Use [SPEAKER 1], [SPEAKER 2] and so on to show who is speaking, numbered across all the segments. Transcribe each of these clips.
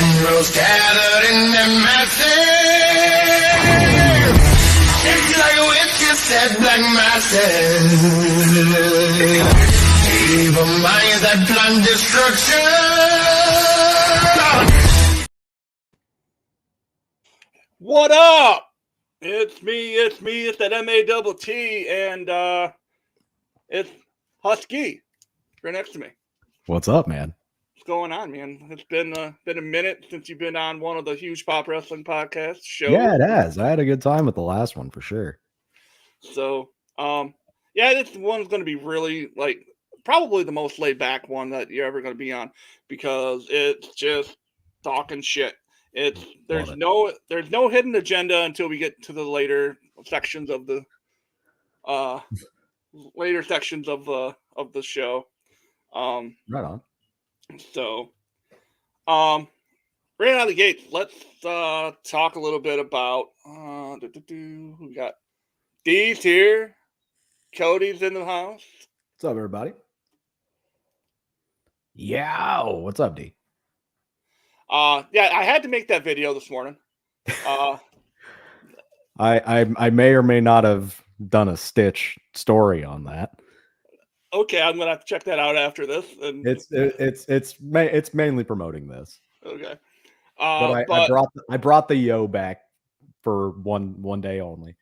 [SPEAKER 1] generals gathered in their masses. It's like a witch said black masses. Evil minds that plan destruction.
[SPEAKER 2] What up? It's me, that M-A-double-T, and it's Husky right next to me.
[SPEAKER 3] What's up, man?
[SPEAKER 2] What's going on, man? It's been a minute since you've been on one of the huge pop wrestling podcast shows.
[SPEAKER 3] Yeah, it has. I had a good time with the last one for sure.
[SPEAKER 2] So, yeah, this one's going to be really, probably the most laid back one that you're ever going to be on, because it's just talking shit. There's no hidden agenda until we get to the later sections of the show.
[SPEAKER 3] Right on.
[SPEAKER 2] So, right out of the gate, let's talk a little bit about who we got. Dee's here. Cody's in the house.
[SPEAKER 3] What's up, everybody? Yeah. What's up, D?
[SPEAKER 2] Yeah, I had to make that video this morning.
[SPEAKER 3] I may or may not have done a Stitch story on that.
[SPEAKER 2] Okay, I'm gonna have to check that out after this. And
[SPEAKER 3] it's mainly promoting this.
[SPEAKER 2] Okay.
[SPEAKER 3] But I brought the yo back for one day only.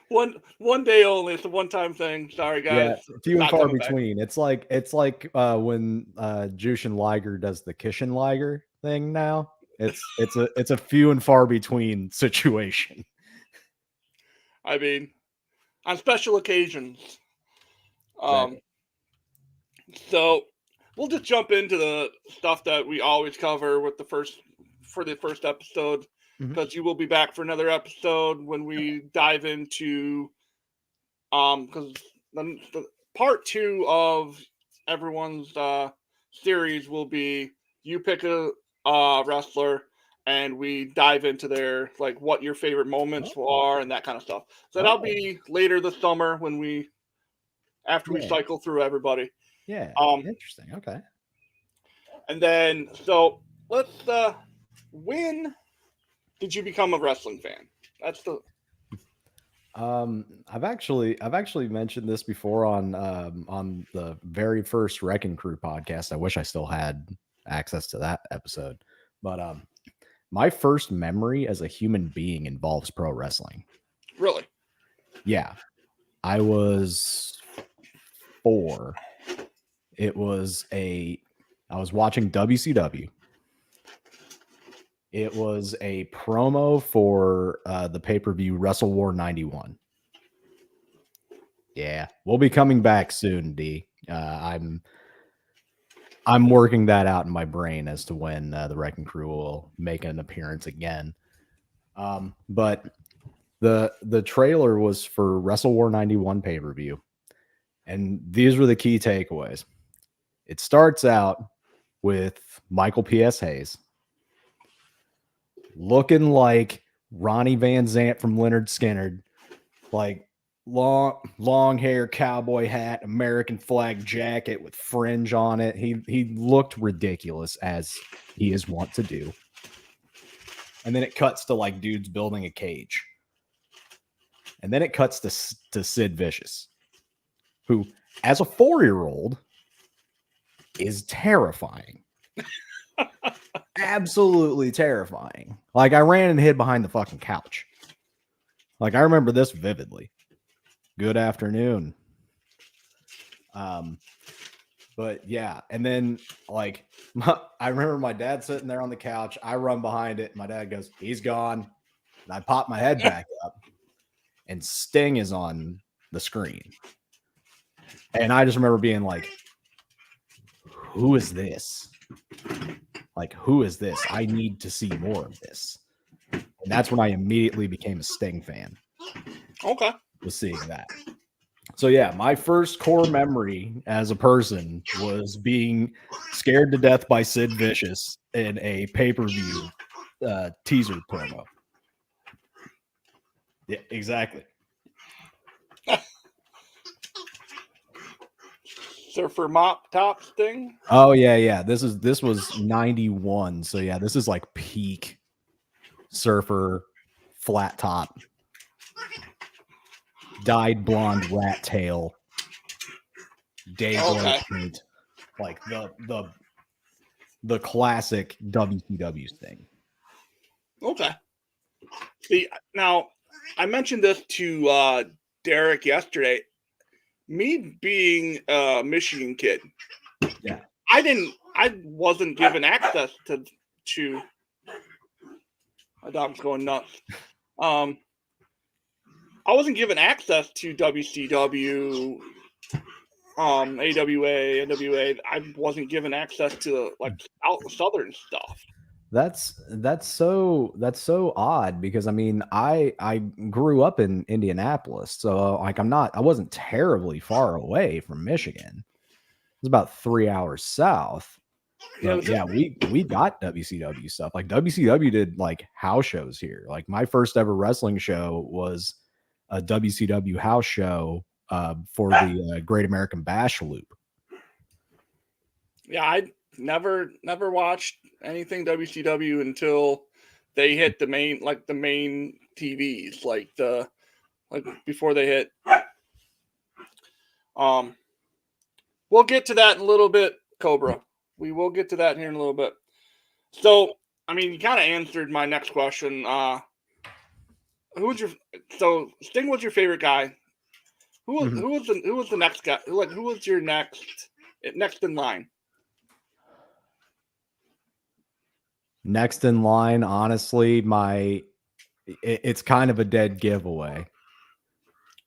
[SPEAKER 2] one day only. It's a one-time thing. Sorry, guys.
[SPEAKER 3] Yeah, few and far between. Back. It's like when Jushin Liger does the Kishin Liger thing now. It's a few and far between situation.
[SPEAKER 2] I mean, on special occasions.
[SPEAKER 3] Exactly.
[SPEAKER 2] So we'll just jump into the stuff that we always cover with the first episode, because you will be back for another episode when we dive into because the part 2 of everyone's series will be you pick a wrestler and we dive into their what your favorite moments are and that kind of stuff. So that'll be later this summer after we cycle through everybody.
[SPEAKER 3] Yeah. Interesting. Okay.
[SPEAKER 2] And then so let's when did you become a wrestling fan? That's the
[SPEAKER 3] I've actually mentioned this before on the very first Wrecking Crew podcast. I wish I still had access to that episode. But my first memory as a human being involves pro wrestling.
[SPEAKER 2] Really?
[SPEAKER 3] Yeah. I was 4. I was watching WCW. It was a promo for the pay-per-view Wrestle War 91. Yeah, we'll be coming back soon, D. I'm working that out in my brain as to when the Wrecking Crew will make an appearance again. But the trailer was for Wrestle War 91 pay-per-view, and these were the key takeaways. It starts out with Michael P.S. Hayes looking like Ronnie Van Zant from Lynyrd Skynyrd, like long hair, cowboy hat, American flag jacket with fringe on it. He looked ridiculous, as he is wont to do. And then it cuts to dudes building a cage. And then it cuts to Sid Vicious, who, as a 4-year-old, is terrifying. Absolutely terrifying. I ran and hid behind the fucking couch. I remember this vividly. Good afternoon. But yeah, and then I remember my dad sitting there on the couch. I run behind it. My dad goes, "He's gone." And I pop my head back up, and Sting is on the screen. And I just remember being like, "Who is this? Who is this? I need to see more of this." And that's when I immediately became a Sting fan.
[SPEAKER 2] Okay.
[SPEAKER 3] Was seeing that. So yeah, my first core memory as a person was being scared to death by Sid Vicious in a pay-per-view teaser promo. Yeah, exactly.
[SPEAKER 2] Surfer mop tops thing.
[SPEAKER 3] Oh yeah. This was 91. So yeah, this is like peak surfer flat top. Dyed blonde rat tail. Day glow paint. Like the classic WCW thing.
[SPEAKER 2] Okay. See, now I mentioned this to Derek yesterday. Me being a Michigan kid,
[SPEAKER 3] Yeah.
[SPEAKER 2] I wasn't given access to my dog's going nuts. I wasn't given access to WCW, AWA, NWA. I wasn't given access to like Southern stuff.
[SPEAKER 3] That's so odd because I mean I grew up in Indianapolis, so like I wasn't terribly far away from Michigan. It was about 3 hours south. But yeah, we got WCW stuff. Like WCW did like house shows here. Like my first ever wrestling show was a WCW house show for the Great American Bash Loop.
[SPEAKER 2] Yeah, I never watched anything WCW until they hit the main TVs, like before they hit. We'll get to that in a little bit, Cobra. We will get to that here in a little bit. So, I mean, you kind of answered my next question. Sting was your favorite guy. Who was the next guy? Like, who was your next in line?
[SPEAKER 3] Next in line, honestly, it's kind of a dead giveaway.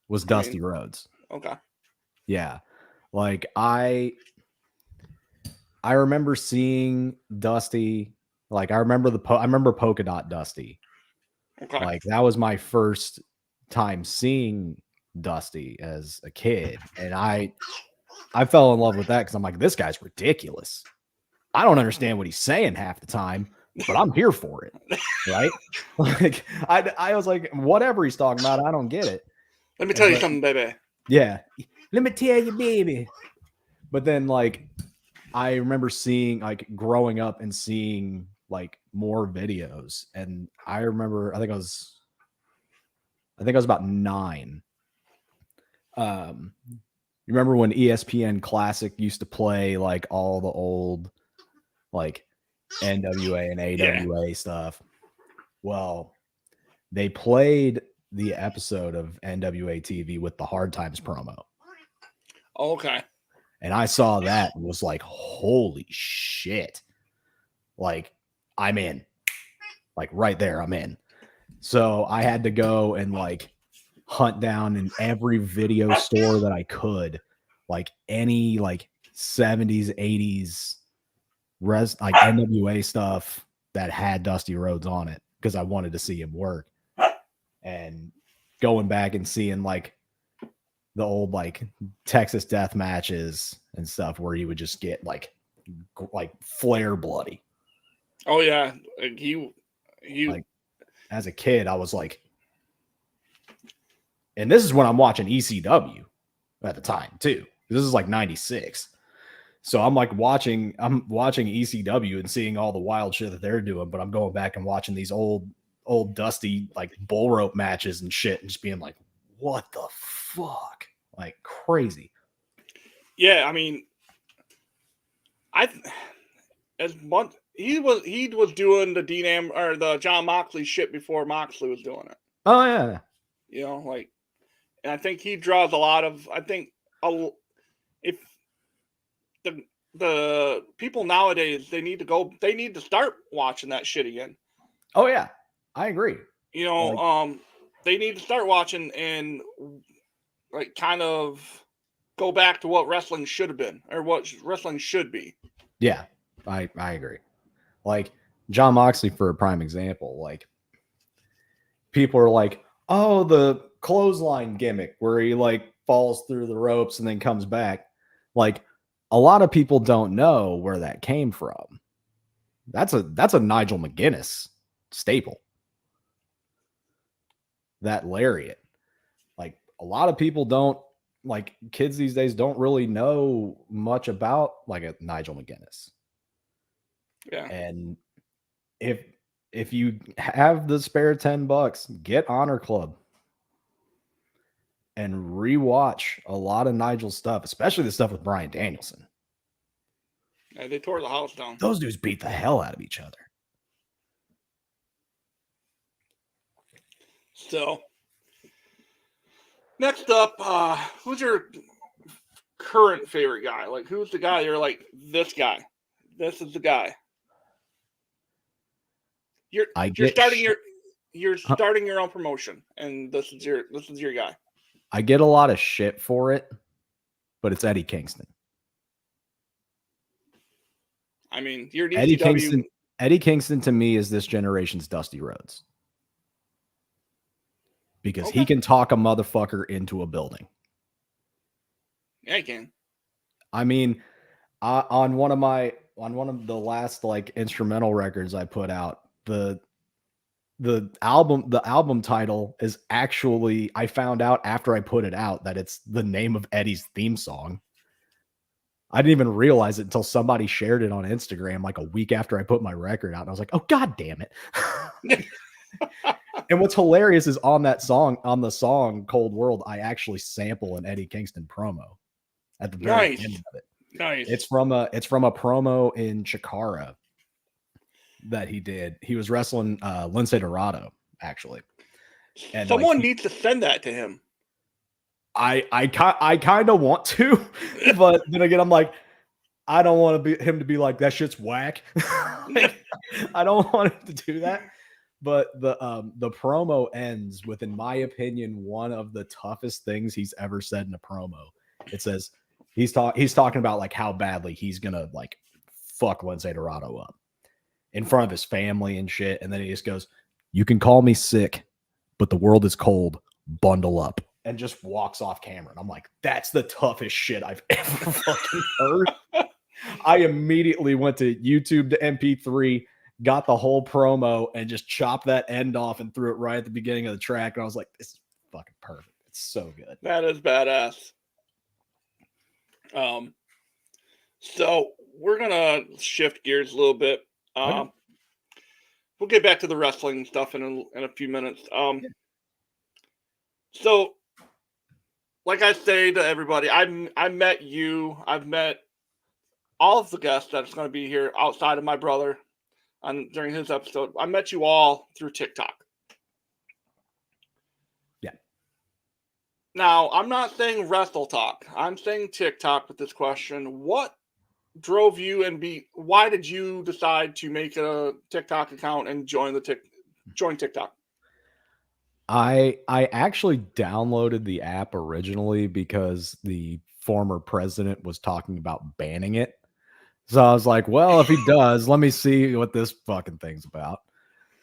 [SPEAKER 3] Was Dusty Rhodes.
[SPEAKER 2] Okay.
[SPEAKER 3] Yeah. Like I remember seeing Dusty. Like I remember Polka Dot Dusty.
[SPEAKER 2] Okay.
[SPEAKER 3] Like that was my first time seeing Dusty as a kid, and I fell in love with that because I'm like, this guy's ridiculous. I don't understand what he's saying half the time, but I'm here for it, right? Like I was like, whatever he's talking about, I don't get it.
[SPEAKER 2] Let me tell you something, baby.
[SPEAKER 3] Yeah, let me tell you, baby. But then, like, I remember seeing, like, growing up and seeing like more videos, and I remember, I think I was about 9. You remember when ESPN Classic used to play like all the old like NWA and AWA stuff? Well, they played the episode of NWA TV with the Hard Times promo.
[SPEAKER 2] Okay.
[SPEAKER 3] And I saw that and was like, holy shit. Like, I'm in. Like right there, I'm in. So I had to go and like hunt down in every video store that I could, like any like 70s, 80s like NWA stuff that had Dusty Rhodes on it because I wanted to see him work. And going back and seeing like the old like Texas death matches and stuff where he would just get like flare bloody.
[SPEAKER 2] Oh yeah, he
[SPEAKER 3] like as a kid I was like, and this is when I'm watching ECW at the time too. This is like 96. So I'm watching ECW and seeing all the wild shit that they're doing, but I'm going back and watching these old Dusty like bull rope matches and shit and just being like, what the fuck? Like crazy.
[SPEAKER 2] Yeah, I mean, he was doing the or the John Moxley shit before Moxley was doing it.
[SPEAKER 3] Oh yeah.
[SPEAKER 2] You know, like, and I think he draws a lot of. I think if the people nowadays they need to start watching that shit again.
[SPEAKER 3] Oh yeah, I agree.
[SPEAKER 2] You know, they need to start watching and like kind of go back to what wrestling should have been or what wrestling should be.
[SPEAKER 3] Yeah, I agree. Like John Moxley for a prime example, like people are like, oh, the clothesline gimmick where he like falls through the ropes and then comes back. Like a lot of people don't know where that came from. That's a Nigel McGuinness staple. That lariat. Like a lot of people don't like kids these days don't really know much about like a Nigel McGuinness.
[SPEAKER 2] Yeah.
[SPEAKER 3] And if you have the spare $10, get Honor Club and rewatch a lot of Nigel's stuff, especially the stuff with Bryan Danielson.
[SPEAKER 2] Yeah, they tore the house down.
[SPEAKER 3] Those dudes beat the hell out of each other.
[SPEAKER 2] So, next up, who's your current favorite guy? Like, who's the guy you're like, this guy? This is the guy. You're starting your own promotion, and this is your guy.
[SPEAKER 3] I get a lot of shit for it, but it's Eddie Kingston.
[SPEAKER 2] I mean, you're ECW.
[SPEAKER 3] Eddie Kingston to me is this generation's Dusty Rhodes. Because he can talk a motherfucker into a building.
[SPEAKER 2] Yeah, he can.
[SPEAKER 3] I mean, on one of the last like instrumental records I put out, the album title is actually, I found out after I put it out that it's the name of Eddie's theme song. I didn't even realize it until somebody shared it on Instagram like a week after I put my record out. And I was like, oh, God damn it. And what's hilarious is on the song Cold World, I actually sample an Eddie Kingston promo at the very end of it.
[SPEAKER 2] Nice.
[SPEAKER 3] It's from a promo in Chikara that he did. He was wrestling Lince Dorado, actually. And
[SPEAKER 2] someone needs to send that to him.
[SPEAKER 3] I kind of want to, but then again, I'm like, I don't want him to be like, that shit's whack. Like, I don't want him to do that. But the promo ends with, in my opinion, one of the toughest things he's ever said in a promo. It says he's talking about like how badly he's gonna like fuck Lince Dorado up in front of his family and shit. And then he just goes, "You can call me sick, but the world is cold. Bundle up." And just walks off camera. And I'm like, that's the toughest shit I've ever fucking heard. I immediately went to YouTube to MP3, got the whole promo, and just chopped that end off and threw it right at the beginning of the track. And I was like, this is fucking perfect. It's so good.
[SPEAKER 2] That is badass. So we're gonna shift gears a little bit.
[SPEAKER 3] Okay.
[SPEAKER 2] We'll get back to the wrestling stuff in a few minutes. So, like I say to everybody, I met you. I've met all of the guests that's going to be here outside of my brother during his episode. I met you all through TikTok.
[SPEAKER 3] Yeah.
[SPEAKER 2] Now, I'm not saying Wrestle Talk. I'm saying TikTok with this question. What drove you why did you decide to make a TikTok account and join TikTok?
[SPEAKER 3] I actually downloaded the app originally because the former president was talking about banning it. So I was like, well, if he does, let me see what this fucking thing's about.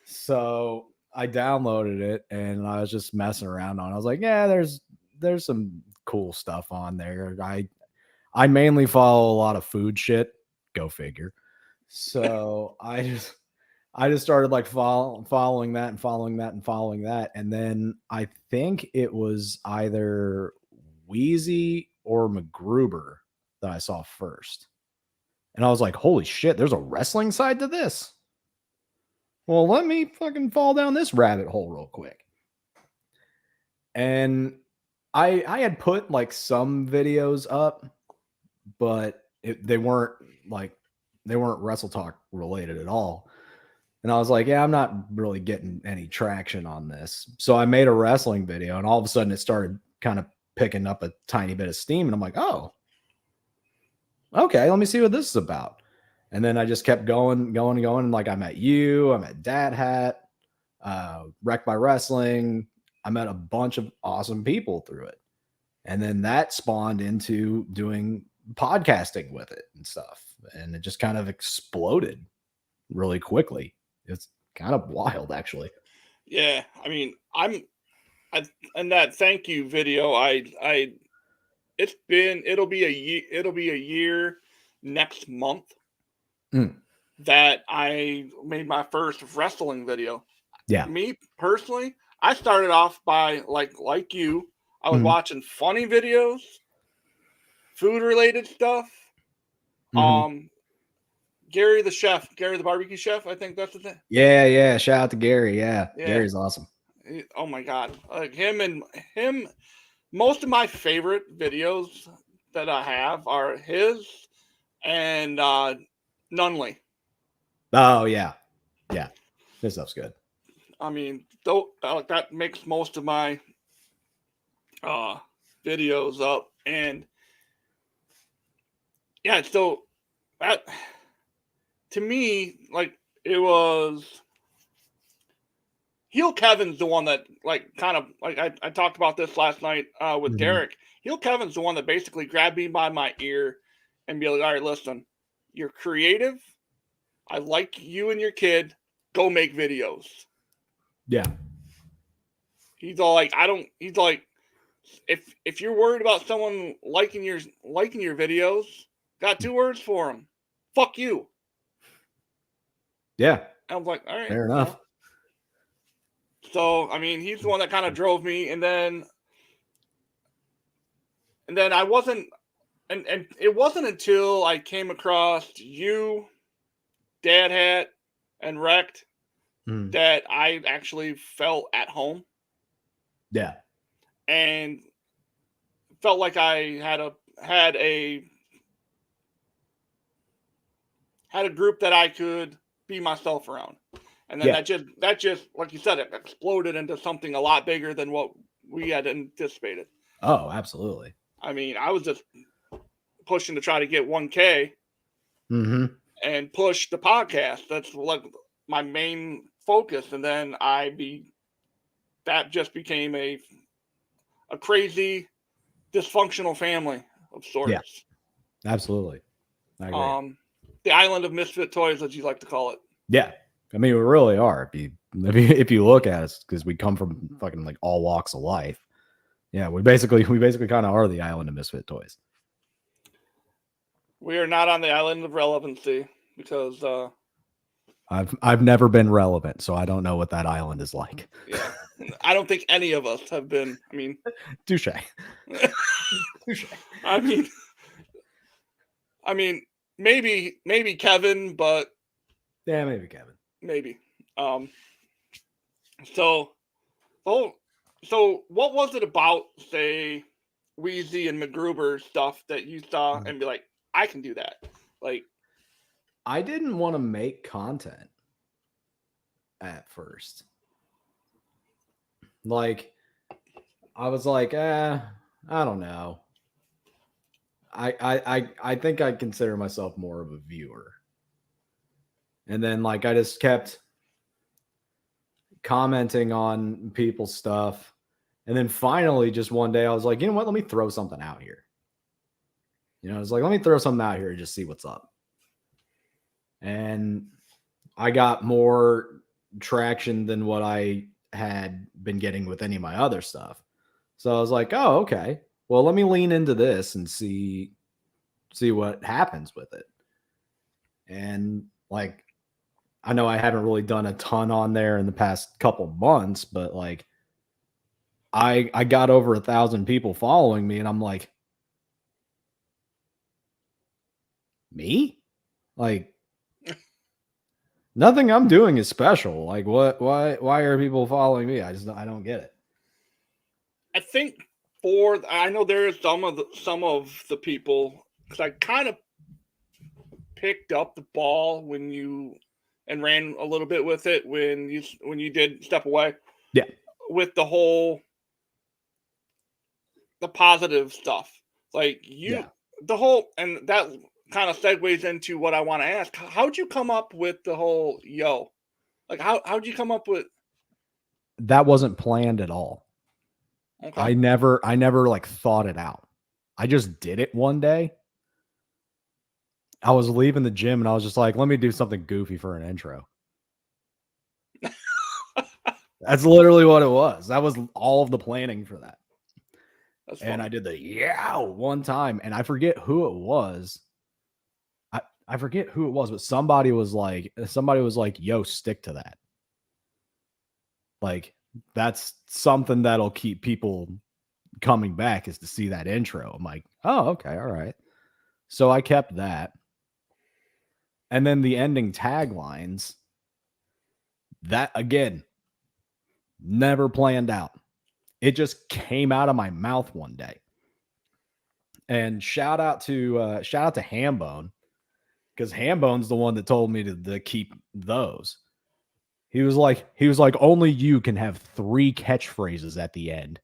[SPEAKER 3] So I downloaded it and I was just messing around on it. I was like, yeah, there's some cool stuff on there. I mainly follow a lot of food shit. Go figure. So I just started like following that and following that and following that. And then I think it was either Wheezy or McGruber that I saw first. And I was like, holy shit, there's a wrestling side to this. Well, let me fucking fall down this rabbit hole real quick. And I had put like some videos up, but they weren't Wrestle Talk related at all. And I was like, yeah, I'm not really getting any traction on this. So I made a wrestling video and all of a sudden it started kind of picking up a tiny bit of steam. And I'm like, oh, okay, let me see what this is about. And then I just kept going. And like I met you, I met Dad Hat, Wreck My Wrestling. I met a bunch of awesome people through it. And then that spawned into doing podcasting with it and stuff. And it just kind of exploded really quickly. It's kind of wild, actually.
[SPEAKER 2] Yeah, I mean, and that thank you video, it'll be a year next month that I made my first wrestling video.
[SPEAKER 3] Yeah.
[SPEAKER 2] Me personally, I started off by like you, I was watching funny videos, food related stuff. Gary the chef, Gary the barbecue chef, I think that's the thing.
[SPEAKER 3] Yeah. Shout out to Gary. Yeah. Gary's awesome.
[SPEAKER 2] Oh my god, like him. Most of my favorite videos that I have are his and Nunley.
[SPEAKER 3] Oh yeah. This stuff's good.
[SPEAKER 2] I mean, though that makes most of my videos up, and yeah, so that to me, like, it was Heel Kevin's the one that, like, kind of like I talked about this last night with Derek. Heel Kevin's the one that basically grabbed me by my ear and be like, all right, listen, you're creative. I like you and your kid. Go make videos.
[SPEAKER 3] Yeah.
[SPEAKER 2] He's all like, he's like, if you're worried about someone liking your videos, got 2 words for him. Fuck you.
[SPEAKER 3] Yeah.
[SPEAKER 2] I was like, all right.
[SPEAKER 3] Fair enough.
[SPEAKER 2] So, I mean, he's the one that kind of drove me, and then I wasn't, and it wasn't until I came across you, Dad Hat, and Wrecked that I actually felt at home.
[SPEAKER 3] Yeah.
[SPEAKER 2] And felt like I had a group that I could be myself around. And then that just like you said, it exploded into something a lot bigger than what we had anticipated.
[SPEAKER 3] Oh, absolutely.
[SPEAKER 2] I mean, I was just pushing to try to get 1K and push the podcast. That's like my main focus. And then that just became a crazy dysfunctional family of sorts.
[SPEAKER 3] Yeah, absolutely. I agree.
[SPEAKER 2] The island of misfit toys, as you like to call it.
[SPEAKER 3] Yeah. I mean, we really are. If you look at us, because we come from fucking like all walks of life. Yeah, we basically kind of are the island of misfit toys.
[SPEAKER 2] We are not on the island of relevancy because
[SPEAKER 3] I've never been relevant, so I don't know what that island is like.
[SPEAKER 2] Yeah, I don't think any of us have been. I mean,
[SPEAKER 3] touche.
[SPEAKER 2] Touche. I mean, maybe Kevin, but
[SPEAKER 3] yeah, maybe Kevin.
[SPEAKER 2] Maybe. So what was it about, say, Wheezy and McGruber stuff that you saw and be like, I can do that? Like,
[SPEAKER 3] I didn't want to make content at first. Like, I was like, I don't know. I think I consider myself more of a viewer. And then, like, I just kept commenting on people's stuff. And then finally, just one day, I was like, you know what? Let me throw something out here. You know, I was like, let me throw something out here and just see what's up. And I got more traction than what I had been getting with any of my other stuff. So I was like, oh, okay. Well, let me lean into this and see what happens with it. And like, I know I haven't really done a ton on there in the past couple months, but like I got over 1,000 people following me, and I'm like, me? Like, nothing I'm doing is special. Like, why are people following me? I don't get it.
[SPEAKER 2] I think I know there are some of the people, because I kind of picked up the ball and ran a little bit with it when you did step away.
[SPEAKER 3] Yeah.
[SPEAKER 2] With the whole the positive stuff. Like the whole, and that kind of segues into what I want to ask. How'd you come up with the whole yo? Like how'd you come up with
[SPEAKER 3] that? Wasn't planned at all.
[SPEAKER 2] Okay.
[SPEAKER 3] I never like thought it out. I just did it one day. I was leaving the gym and I was just like, let me do something goofy for an intro. That's literally what it was. That was all of the planning for that. And I did the one time, and I forget who it was. I forget who it was, but somebody was like, yo, stick to that. Like, that's something that'll keep people coming back is to see that intro. I'm like, oh, okay, all right. So I kept that. And then the ending taglines, that again, never planned out. It just came out of my mouth one day. And shout out to Hambone, because Hambone's the one that told me to keep those. He was like, only you can have 3 catchphrases at the end.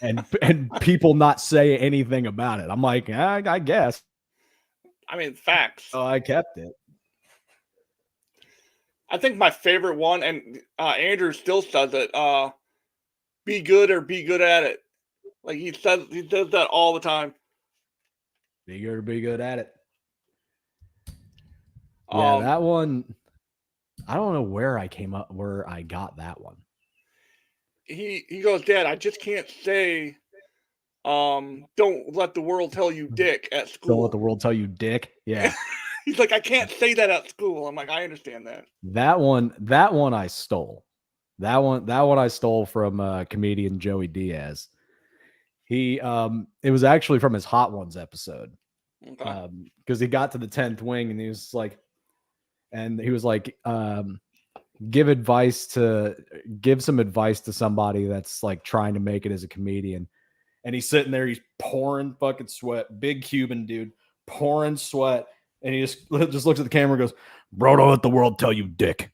[SPEAKER 3] And people not say anything about it. I'm like, I guess.
[SPEAKER 2] I mean, facts.
[SPEAKER 3] So I kept it.
[SPEAKER 2] I think my favorite one, and Andrew still says it, be good or be good at it. Like he does that all the time.
[SPEAKER 3] Be good or be good at it. Yeah, that one, I don't know where I got that one.
[SPEAKER 2] He goes, Dad, I just can't say don't let the world tell you dick at school.
[SPEAKER 3] Don't let the world tell you dick. Yeah.
[SPEAKER 2] He's like, I can't say that at school. I'm like, I understand that.
[SPEAKER 3] That one I stole. That one I stole from comedian Joey Diaz. He it was actually from his Hot Ones episode.
[SPEAKER 2] Okay.
[SPEAKER 3] Because he got to the 10th wing and he was like give some advice to somebody that's like trying to make it as a comedian. And he's sitting there, he's pouring fucking sweat, big Cuban dude, pouring sweat. And he just looks at the camera and goes, bro, don't let the world tell you dick.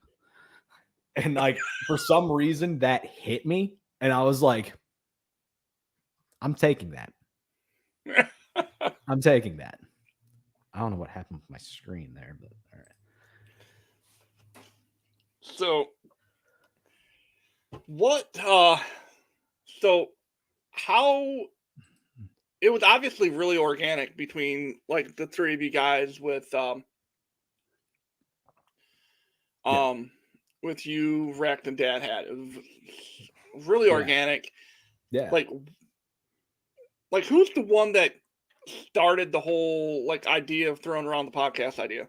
[SPEAKER 3] And like, for some reason that hit me. And I was like, I'm taking that. I'm taking that. I don't know what happened with my screen there, but all right.
[SPEAKER 2] So how it was obviously really organic between like the 3 of you guys with with you, Wrecked, and Dad Hat. It was really organic.
[SPEAKER 3] Yeah.
[SPEAKER 2] Like who's the one that started the whole like idea of throwing around the podcast idea?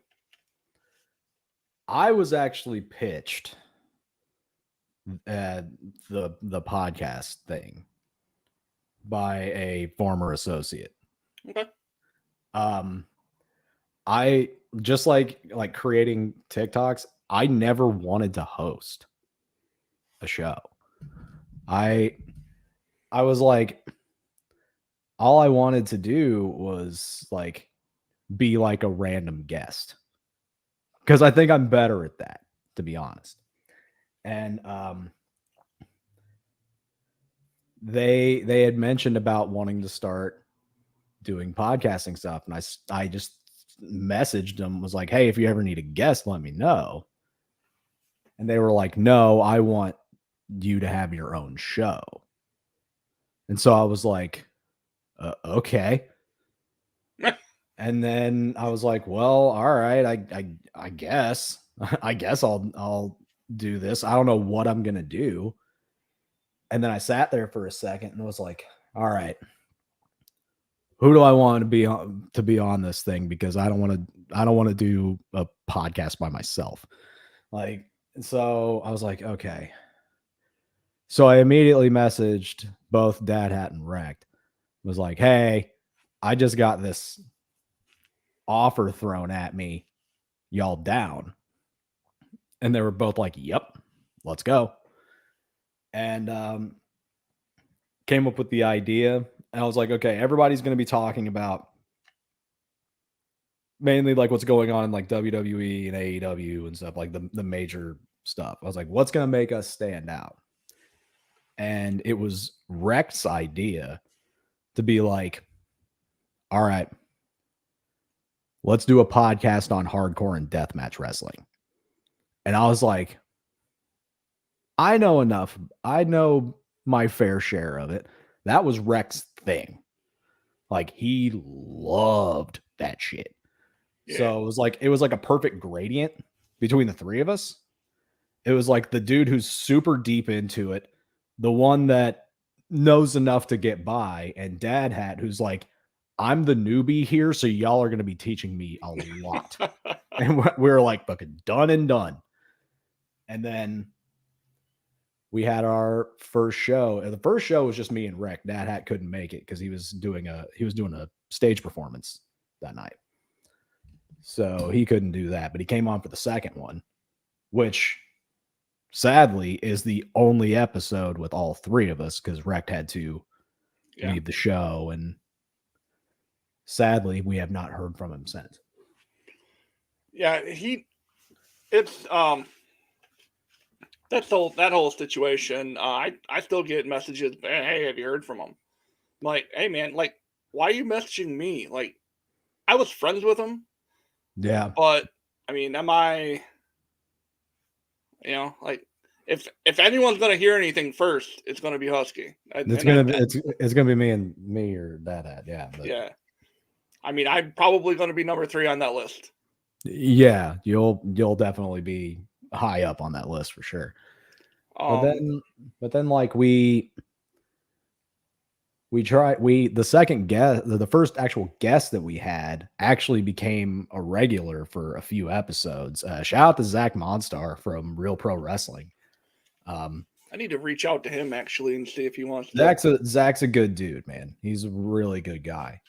[SPEAKER 3] I was actually pitched the podcast thing by a former associate.
[SPEAKER 2] Okay.
[SPEAKER 3] I just like creating TikToks. I never wanted to host a show. I was like, all I wanted to do was like be like a random guest, because I think I'm better at that, to be honest. And they had mentioned about wanting to start doing podcasting stuff, and I just messaged them, was like, hey, if you ever need a guest, let me know. And they were like, no, I want you to have your own show. And so I was like, okay. And then I was like, well, all right, I guess I'll do this. I don't know what I'm gonna do. And then I sat there for a second and was like, all right, who do I want to be on this thing? Because I don't want to do a podcast by myself. Like, so I was like, okay. So I immediately messaged both Dad Hat and Wrecked. Was like, hey, I just got this offer thrown at me. Y'all down? And they were both like, yep, let's go. And came up with the idea. And I was like, okay, everybody's going to be talking about mainly like what's going on in like WWE and AEW and stuff, like the major stuff. I was like, what's going to make us stand out? And it was Rex's idea to be like, all right, let's do a podcast on hardcore and deathmatch wrestling. And I was like, I know enough. I know my fair share of it. That was Rex's thing. Like, he loved that shit. Yeah. So it was like a perfect gradient between the 3 of us. It was like the dude who's super deep into it, the one that knows enough to get by, and Dad Hat, who's like, I'm the newbie here, so y'all are going to be teaching me a lot. And we were like fucking done and done. And then we had our first show. And the first show was just me and Rick. Dad Hat couldn't make it because he was doing a stage performance that night. So he couldn't do that, but he came on for the second one, which sadly is the only episode with all three of us because Rick had to leave the show, and sadly we have not heard from him since.
[SPEAKER 2] Yeah, it's that whole situation. I still get messages. Hey, have you heard from him? I'm like, hey man, like, why are you messaging me? Like, I was friends with him.
[SPEAKER 3] Yeah,
[SPEAKER 2] but I mean, am I? Like, if anyone's gonna hear anything first, it's gonna be Husky.
[SPEAKER 3] it's gonna be me or Dad. Yeah, but
[SPEAKER 2] yeah. I mean, I'm probably gonna be number 3 on that list.
[SPEAKER 3] Yeah, you'll definitely be high up on that list for sure. But then like the first actual guest that we had actually became a regular for a few episodes. Shout out to Zach Monstar from Real Pro Wrestling.
[SPEAKER 2] I need to reach out to him actually and see if he wants to.
[SPEAKER 3] Zach's a good dude, man. He's a really good guy.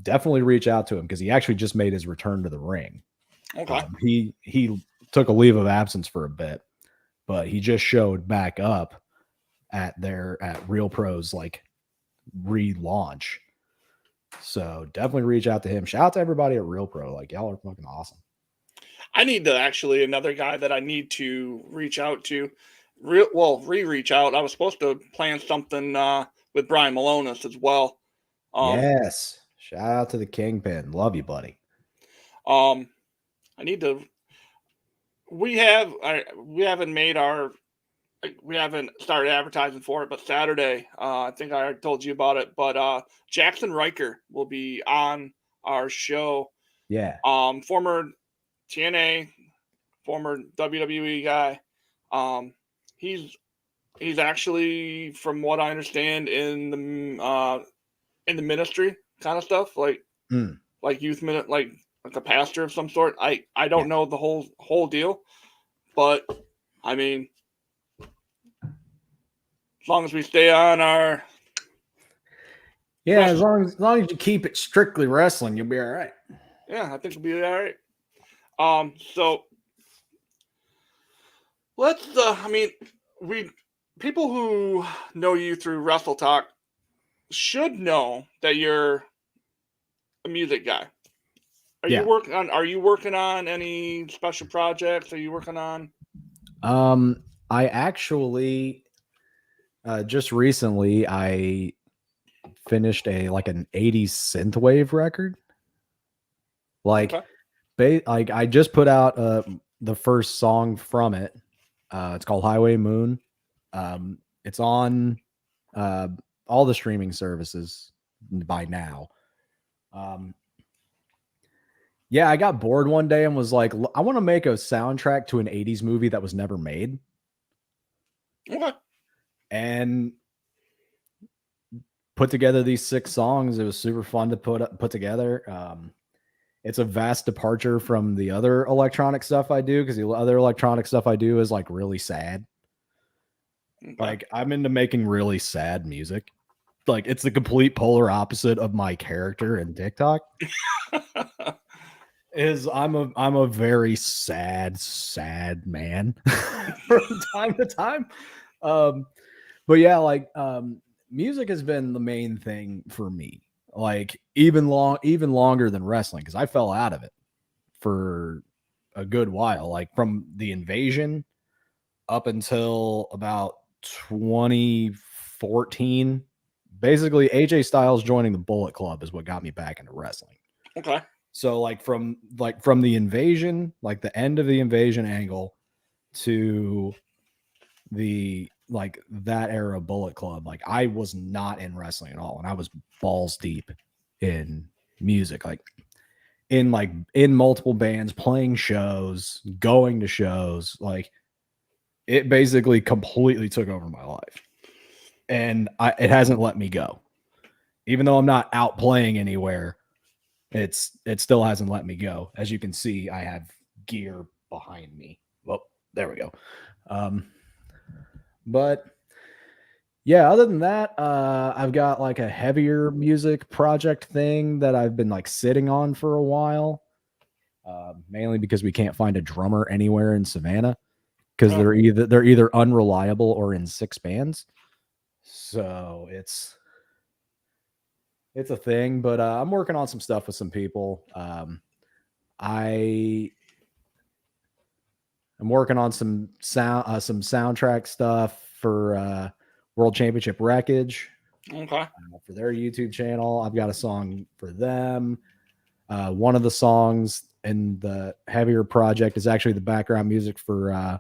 [SPEAKER 3] Definitely reach out to him because he actually just made his return to the ring.
[SPEAKER 2] Okay.
[SPEAKER 3] He took a leave of absence for a bit, but he just showed back up at Real Pro's like relaunch. So definitely reach out to him. Shout out to everybody at Real Pro. Like, y'all are fucking awesome.
[SPEAKER 2] I need to actually another guy that I need to reach out to. Reach out. I was supposed to plan something with Brian Malonis as well.
[SPEAKER 3] Yes. Shout out to the Kingpin. Love you, buddy.
[SPEAKER 2] I need to. We haven't started advertising for it, but Saturday, I think I told you about it. But Jackson Riker will be on our show.
[SPEAKER 3] Yeah.
[SPEAKER 2] Former TNA, former WWE guy. He's actually, from what I understand, in the ministry kind of stuff, like youth minute, like a pastor of some sort. I don't know the whole deal, but I mean, as long as we stay on our
[SPEAKER 3] as long as you keep it strictly wrestling, you'll be all right.
[SPEAKER 2] Yeah, I think we'll be all right. So let's people who know you through Wrestle Talk should know that you're a music guy. Are you working on any special projects? Are you working on?
[SPEAKER 3] I actually just recently I finished an 80s synthwave record. Like, like I just put out the first song from it. It's called Highway Moon. It's on all the streaming services by now. Yeah, I got bored one day and was like, I want to make a soundtrack to an 80s movie that was never made.
[SPEAKER 2] Okay.
[SPEAKER 3] And put together these 6 songs. It was super fun to put together. It's a vast departure from the other electronic stuff I do, because the other electronic stuff I do is like really sad. Okay. Like, I'm into making really sad music. Like, it's the complete polar opposite of my character in TikTok. I'm a very sad man from time to time. But yeah, like music has been the main thing for me. Like, even longer than wrestling, because I fell out of it for a good while. Like, from the Invasion up until about 2014. Basically, AJ Styles joining the Bullet Club is what got me back into wrestling.
[SPEAKER 2] Okay.
[SPEAKER 3] So from the Invasion, like the end of the Invasion angle to the that era Bullet Club, like I was not in wrestling at all, and I was balls deep in music, like in multiple bands, playing shows, going to shows. Like, it basically completely took over my life, and it hasn't let me go. Even though I'm not out playing anywhere, it still hasn't let me go. As you can see, I have gear behind me. Well, there we go. But yeah, other than that, I've got like a heavier music project thing that I've been like sitting on for a while. Mainly because we can't find a drummer anywhere in Savannah because they're either unreliable or in 6 bands. So it's a thing, but I'm working on some stuff with some people. I'm working on some soundtrack stuff for World Championship Wreckage.
[SPEAKER 2] Okay.
[SPEAKER 3] For their YouTube channel. I've got a song for them. One of the songs in the heavier project is actually the background music for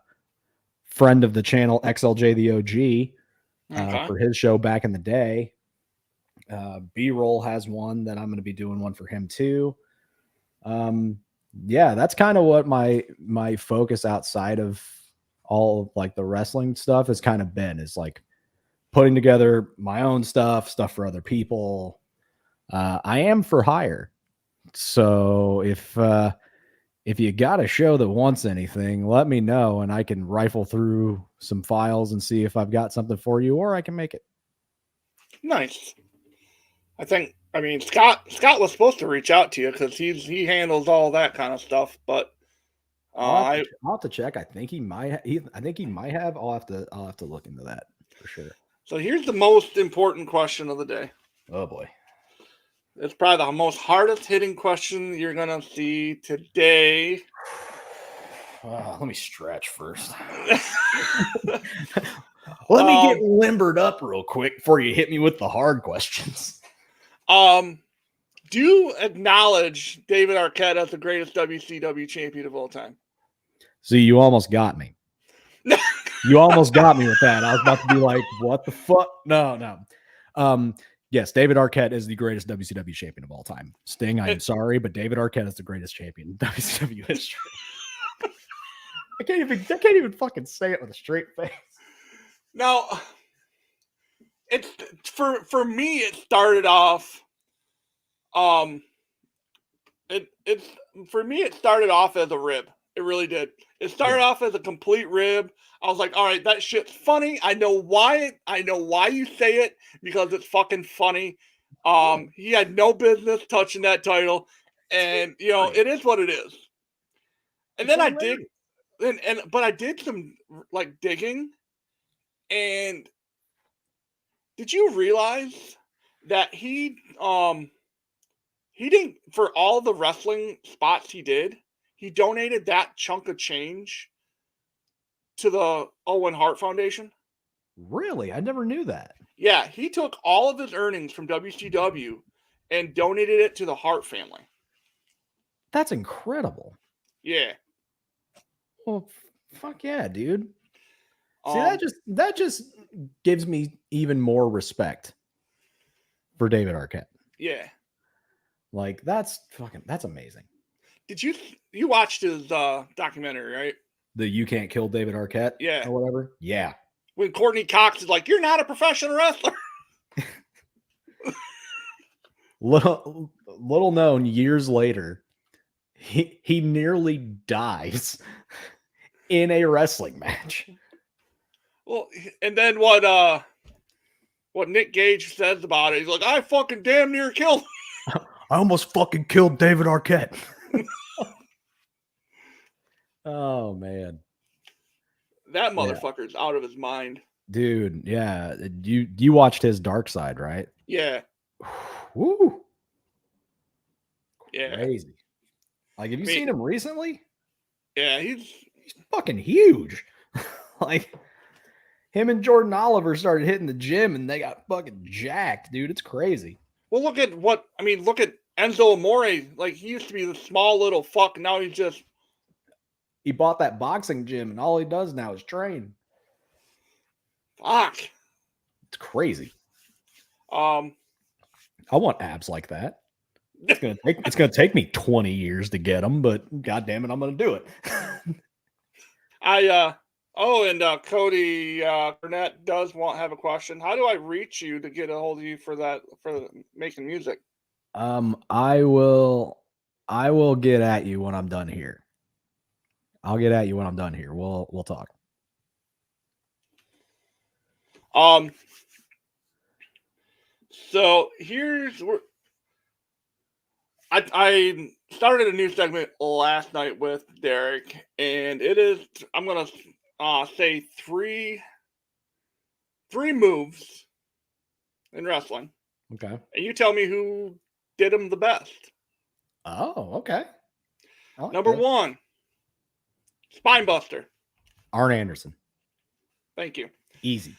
[SPEAKER 3] friend of the channel, XLJ the OG, for his show back in the day. B-Roll has one that I'm going to be doing one for him too. Yeah, that's kind of what my focus outside of all of like the wrestling stuff has kind of been, is like putting together my own stuff for other people. I am for hire. So if you got a show that wants anything, let me know and I can rifle through some files and see if I've got something for you, or I can make it.
[SPEAKER 2] Nice. I mean, Scott was supposed to reach out to you because he handles all that kind of stuff, but
[SPEAKER 3] I'll have to check. I think he might have. I'll have to look into that for sure.
[SPEAKER 2] So here's the most important question of the day.
[SPEAKER 3] Oh boy.
[SPEAKER 2] It's probably the most hardest hitting question you're gonna see today.
[SPEAKER 3] Let me stretch first. Let me get limbered up real quick before you hit me with the hard questions.
[SPEAKER 2] Do you acknowledge David Arquette as the greatest WCW champion of all time?
[SPEAKER 3] See, you almost got me. You almost got me with that. I was about to be like, what the fuck? No. Yes, David Arquette is the greatest WCW champion of all time. Sting, I am sorry, but David Arquette is the greatest champion in WCW history. I can't even fucking say it with a straight face.
[SPEAKER 2] Now, it's for me. It started off. It started off as a rib. It really did. It started off as a complete rib. I was like, all right, that shit's funny. I know why you say it, because it's fucking funny. He had no business touching that title, and it is what it is. And then I did some like digging, and did you realize that he didn't, for all the wrestling spots he donated that chunk of change to the Owen Hart Foundation?
[SPEAKER 3] Really? I never knew that.
[SPEAKER 2] Yeah, he took all of his earnings from WCW and donated it to the Hart family.
[SPEAKER 3] That's incredible.
[SPEAKER 2] Yeah.
[SPEAKER 3] Well, fuck yeah, dude. See, that just gives me even more respect for David Arquette.
[SPEAKER 2] Yeah.
[SPEAKER 3] Like, that's amazing.
[SPEAKER 2] Did you watched his documentary, right?
[SPEAKER 3] The You Can't Kill David Arquette?
[SPEAKER 2] Yeah.
[SPEAKER 3] Or whatever? Yeah.
[SPEAKER 2] When Courtney Cox is like, you're not a professional wrestler.
[SPEAKER 3] Little known, years later, he nearly dies in a wrestling match.
[SPEAKER 2] Well, and then what Nick Gage says about it, he's like, I fucking damn near killed him.
[SPEAKER 3] I almost fucking killed David Arquette. Oh, man.
[SPEAKER 2] That motherfucker's out of his mind.
[SPEAKER 3] Dude, yeah. You watched his Dark Side, right?
[SPEAKER 2] Yeah.
[SPEAKER 3] Woo.
[SPEAKER 2] Yeah.
[SPEAKER 3] Crazy. Like, have you seen him recently?
[SPEAKER 2] Yeah, he's
[SPEAKER 3] fucking huge. Like, him and Jordan Oliver started hitting the gym and they got fucking jacked, dude. It's crazy.
[SPEAKER 2] Well, look at Enzo Amore. Like, he used to be the small little fuck. Now
[SPEAKER 3] he bought that boxing gym and all he does now is train.
[SPEAKER 2] Fuck.
[SPEAKER 3] It's crazy.
[SPEAKER 2] I
[SPEAKER 3] want abs like that. It's gonna take me 20 years to get them, but god damn it, I'm gonna do it.
[SPEAKER 2] Cody Burnett does have a question. How do I reach you to get a hold of you for making music?
[SPEAKER 3] I will get at you when I'm done here. I'll get at you when I'm done here. We'll talk.
[SPEAKER 2] So here's where I started a new segment last night with Derek, and it is I'm gonna say three moves in wrestling,
[SPEAKER 3] Okay.
[SPEAKER 2] and you tell me who did them the best.
[SPEAKER 3] Oh, okay. I like
[SPEAKER 2] Number
[SPEAKER 3] that.
[SPEAKER 2] 1, spine buster.
[SPEAKER 3] Arn Anderson.
[SPEAKER 2] Thank you.
[SPEAKER 3] Easy.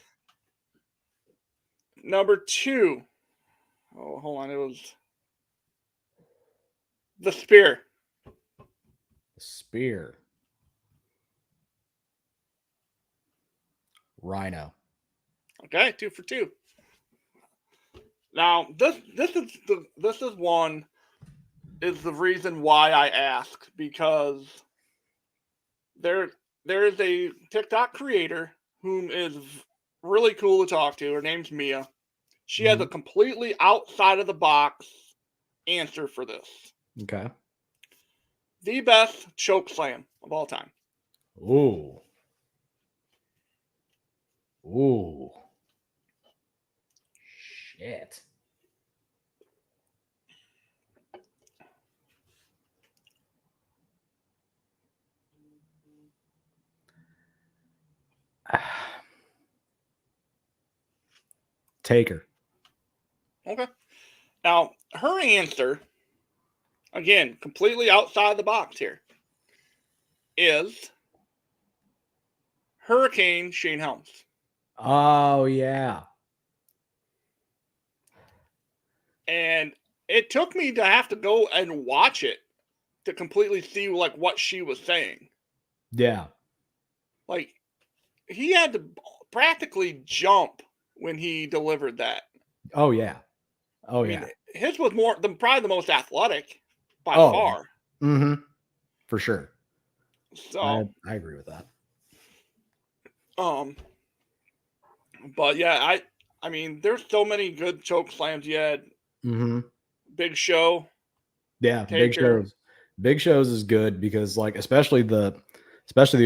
[SPEAKER 2] Number 2, oh hold on, it was the spear.
[SPEAKER 3] Spear. Rhino.
[SPEAKER 2] Okay, 2 for 2. Now this is one is the reason why I asked, because there is a TikTok creator whom is really cool to talk to. Her name's Mia. She has a completely outside of the box answer for this.
[SPEAKER 3] Okay.
[SPEAKER 2] The best choke slam of all time.
[SPEAKER 3] Ooh. Ooh. Shit. Taker.
[SPEAKER 2] Okay. Now, her answer, again, completely outside the box here, is Hurricane Shane Helms.
[SPEAKER 3] Oh, yeah.
[SPEAKER 2] And it took me to have to go and watch it to completely see like what she was saying.
[SPEAKER 3] Yeah.
[SPEAKER 2] Like, he had to practically jump when he delivered that.
[SPEAKER 3] Oh, yeah. Oh,
[SPEAKER 2] I
[SPEAKER 3] yeah.
[SPEAKER 2] mean, his was probably the most athletic by far.
[SPEAKER 3] Mm-hmm. For sure.
[SPEAKER 2] So
[SPEAKER 3] I agree with that.
[SPEAKER 2] But yeah, I mean, there's so many good choke slams. You had Big Show.
[SPEAKER 3] Yeah,
[SPEAKER 2] Taker.
[SPEAKER 3] Big Shows is good because like especially the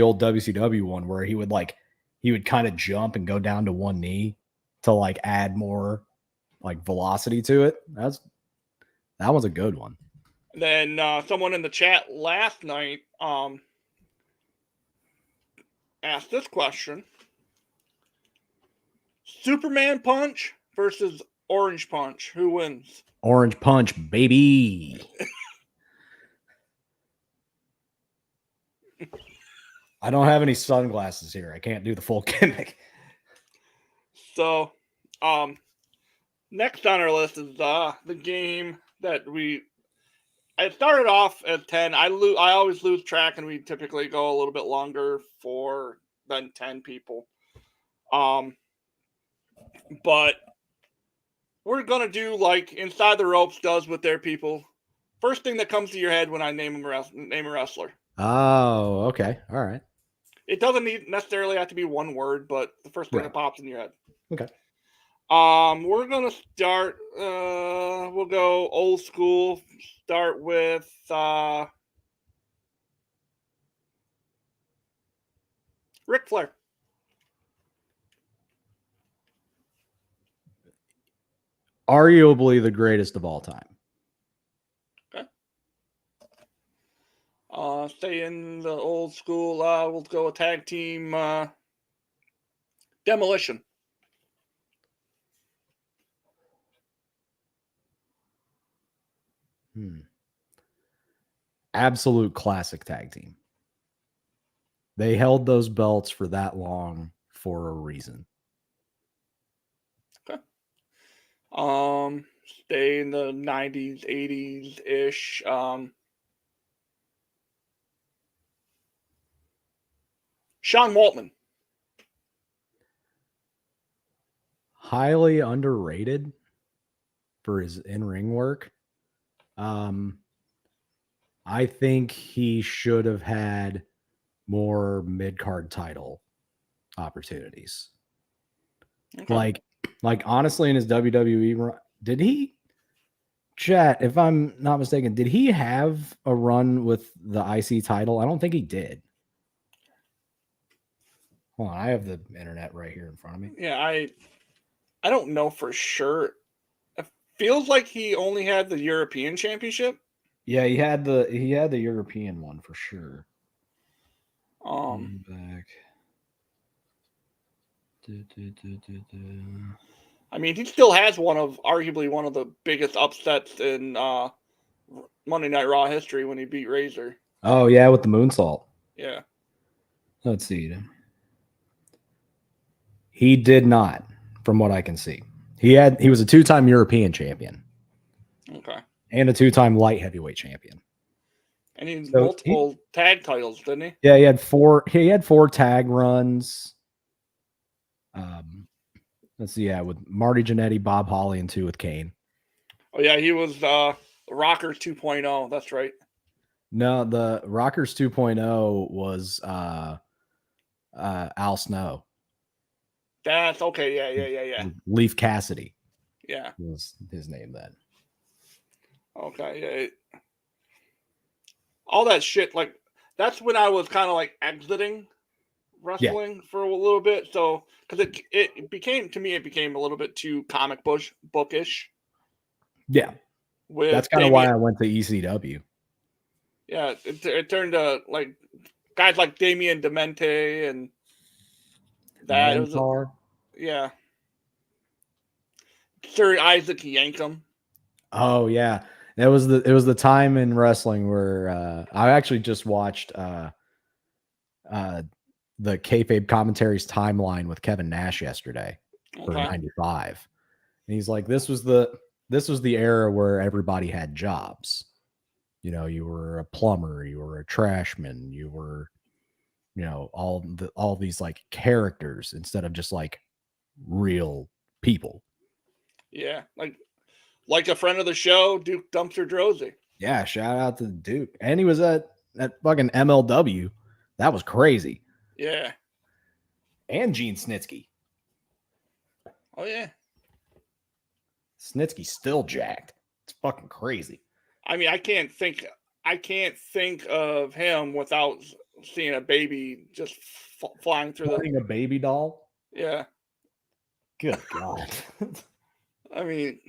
[SPEAKER 3] old WCW one where he would kind of jump and go down to one knee to like add more like velocity to it. That was a good one.
[SPEAKER 2] Then someone in the chat last night asked this question: Superman Punch versus Orange Punch, who wins?
[SPEAKER 3] Orange Punch, baby. I don't have any sunglasses here. I can't do the full gimmick.
[SPEAKER 2] So, next on our list is the game that I started off at 10. I always lose track, and we typically go a little bit longer than 10 people. But we're gonna do like Inside the Ropes does with their people. First thing that comes to your head when I name a wrestler.
[SPEAKER 3] Oh, okay. All right.
[SPEAKER 2] It doesn't necessarily have to be one word, but the first thing that pops in your head.
[SPEAKER 3] Okay.
[SPEAKER 2] We're gonna start. We'll go old school. Start with Ric Flair.
[SPEAKER 3] Arguably the greatest of all time.
[SPEAKER 2] Okay. Stay in the old school. We'll go a tag team. Demolition.
[SPEAKER 3] Absolute classic tag team. They held those belts for that long for a reason.
[SPEAKER 2] Okay. Stay in the 90s, 80s ish. Sean Waltman.
[SPEAKER 3] Highly underrated for his in-ring work. I think he should have had more mid-card title opportunities. Okay. Like honestly, in his WWE run, did he? Chat, if I'm not mistaken, did he have a run with the IC title? I don't think he did. Hold on, I have the internet right here in front of me.
[SPEAKER 2] Yeah, I don't know for sure. It feels like he only had the European Championship.
[SPEAKER 3] Yeah, he had the European one for sure. Back.
[SPEAKER 2] I mean, he still has arguably one of the biggest upsets in Monday Night Raw history when he beat Razor.
[SPEAKER 3] Oh yeah, with the moonsault.
[SPEAKER 2] Yeah.
[SPEAKER 3] Let's see. He did not, from what I can see. He was a 2-time European champion.
[SPEAKER 2] Okay.
[SPEAKER 3] And a 2-time light heavyweight champion.
[SPEAKER 2] And he had multiple tag titles, didn't he?
[SPEAKER 3] Yeah, he had 4 tag runs. Let's see, with Marty Jannetty, Bob Holly, and 2 with Kane.
[SPEAKER 2] Oh yeah, he was Rockers 2.0. That's right.
[SPEAKER 3] No, the Rockers 2.0 was Al Snow.
[SPEAKER 2] That's okay. Yeah.
[SPEAKER 3] Leaf Cassidy.
[SPEAKER 2] Yeah.
[SPEAKER 3] Was his name then.
[SPEAKER 2] Okay. Yeah. All that shit, like, that's when I was kind of like exiting wrestling for a little bit. So, because it became a little bit too comic bookish.
[SPEAKER 3] Yeah. That's kind of why I went to ECW.
[SPEAKER 2] Yeah, it turned to like guys like Damian Demente and that. Yeah. Sir Isaac Yankem.
[SPEAKER 3] Oh yeah. It was the time in wrestling where I actually just watched the kayfabe commentaries timeline with Kevin Nash yesterday for 95. And he's like, this was the era where everybody had jobs. You know, you were a plumber, you were a trashman, you were, you know, all these like characters instead of just like real people.
[SPEAKER 2] Yeah, like a friend of the show, Duke Dumpster Drozy.
[SPEAKER 3] Yeah, shout out to Duke. And he was at fucking MLW. That was crazy.
[SPEAKER 2] Yeah.
[SPEAKER 3] And Gene Snitsky.
[SPEAKER 2] Oh yeah.
[SPEAKER 3] Snitsky's still jacked. It's fucking crazy.
[SPEAKER 2] I mean, I can't think of him without seeing a baby just flying through
[SPEAKER 3] a baby doll.
[SPEAKER 2] Yeah.
[SPEAKER 3] Good God.
[SPEAKER 2] I mean,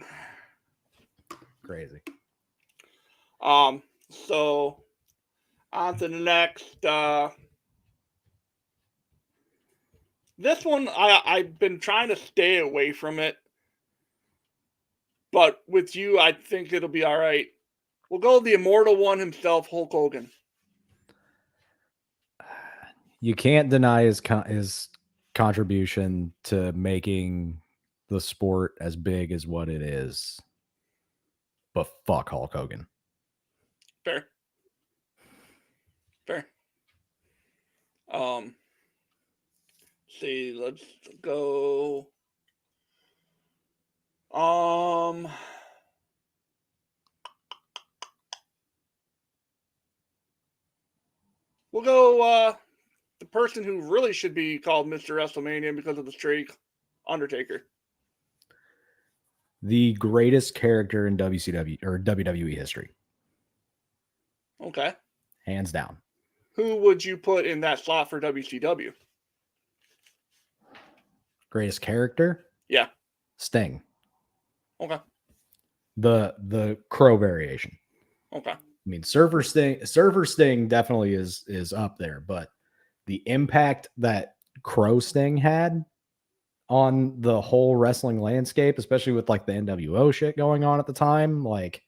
[SPEAKER 3] crazy.
[SPEAKER 2] So on to the next. This one, I've been trying to stay away from it, but with you, I think it'll be all right. We'll go the immortal one himself, Hulk Hogan.
[SPEAKER 3] You can't deny his contribution to making the sport as big as what it is. But fuck Hulk Hogan.
[SPEAKER 2] Fair. See, let's go. We'll go the person who really should be called Mr. WrestleMania because of the streak, Undertaker.
[SPEAKER 3] The greatest character in WCW or WWE history.
[SPEAKER 2] Okay.
[SPEAKER 3] Hands down.
[SPEAKER 2] Who would you put in that slot for WCW?
[SPEAKER 3] Greatest character?
[SPEAKER 2] Yeah.
[SPEAKER 3] Sting.
[SPEAKER 2] Okay.
[SPEAKER 3] The Crow variation.
[SPEAKER 2] Okay.
[SPEAKER 3] I mean, Surfer Sting definitely is up there, but the impact that Crow Sting had on the whole wrestling landscape, especially with like the NWO shit going on at the time, like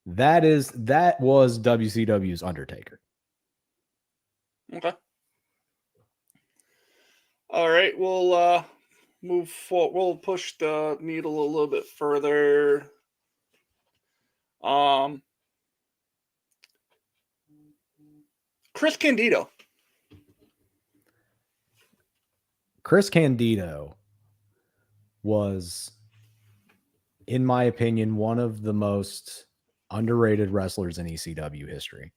[SPEAKER 3] that was WCW's Undertaker.
[SPEAKER 2] Okay. All right, we'll move forward. We'll push the needle a little bit further. Chris Candido.
[SPEAKER 3] Chris Candido was, in my opinion, one of the most underrated wrestlers in ECW history.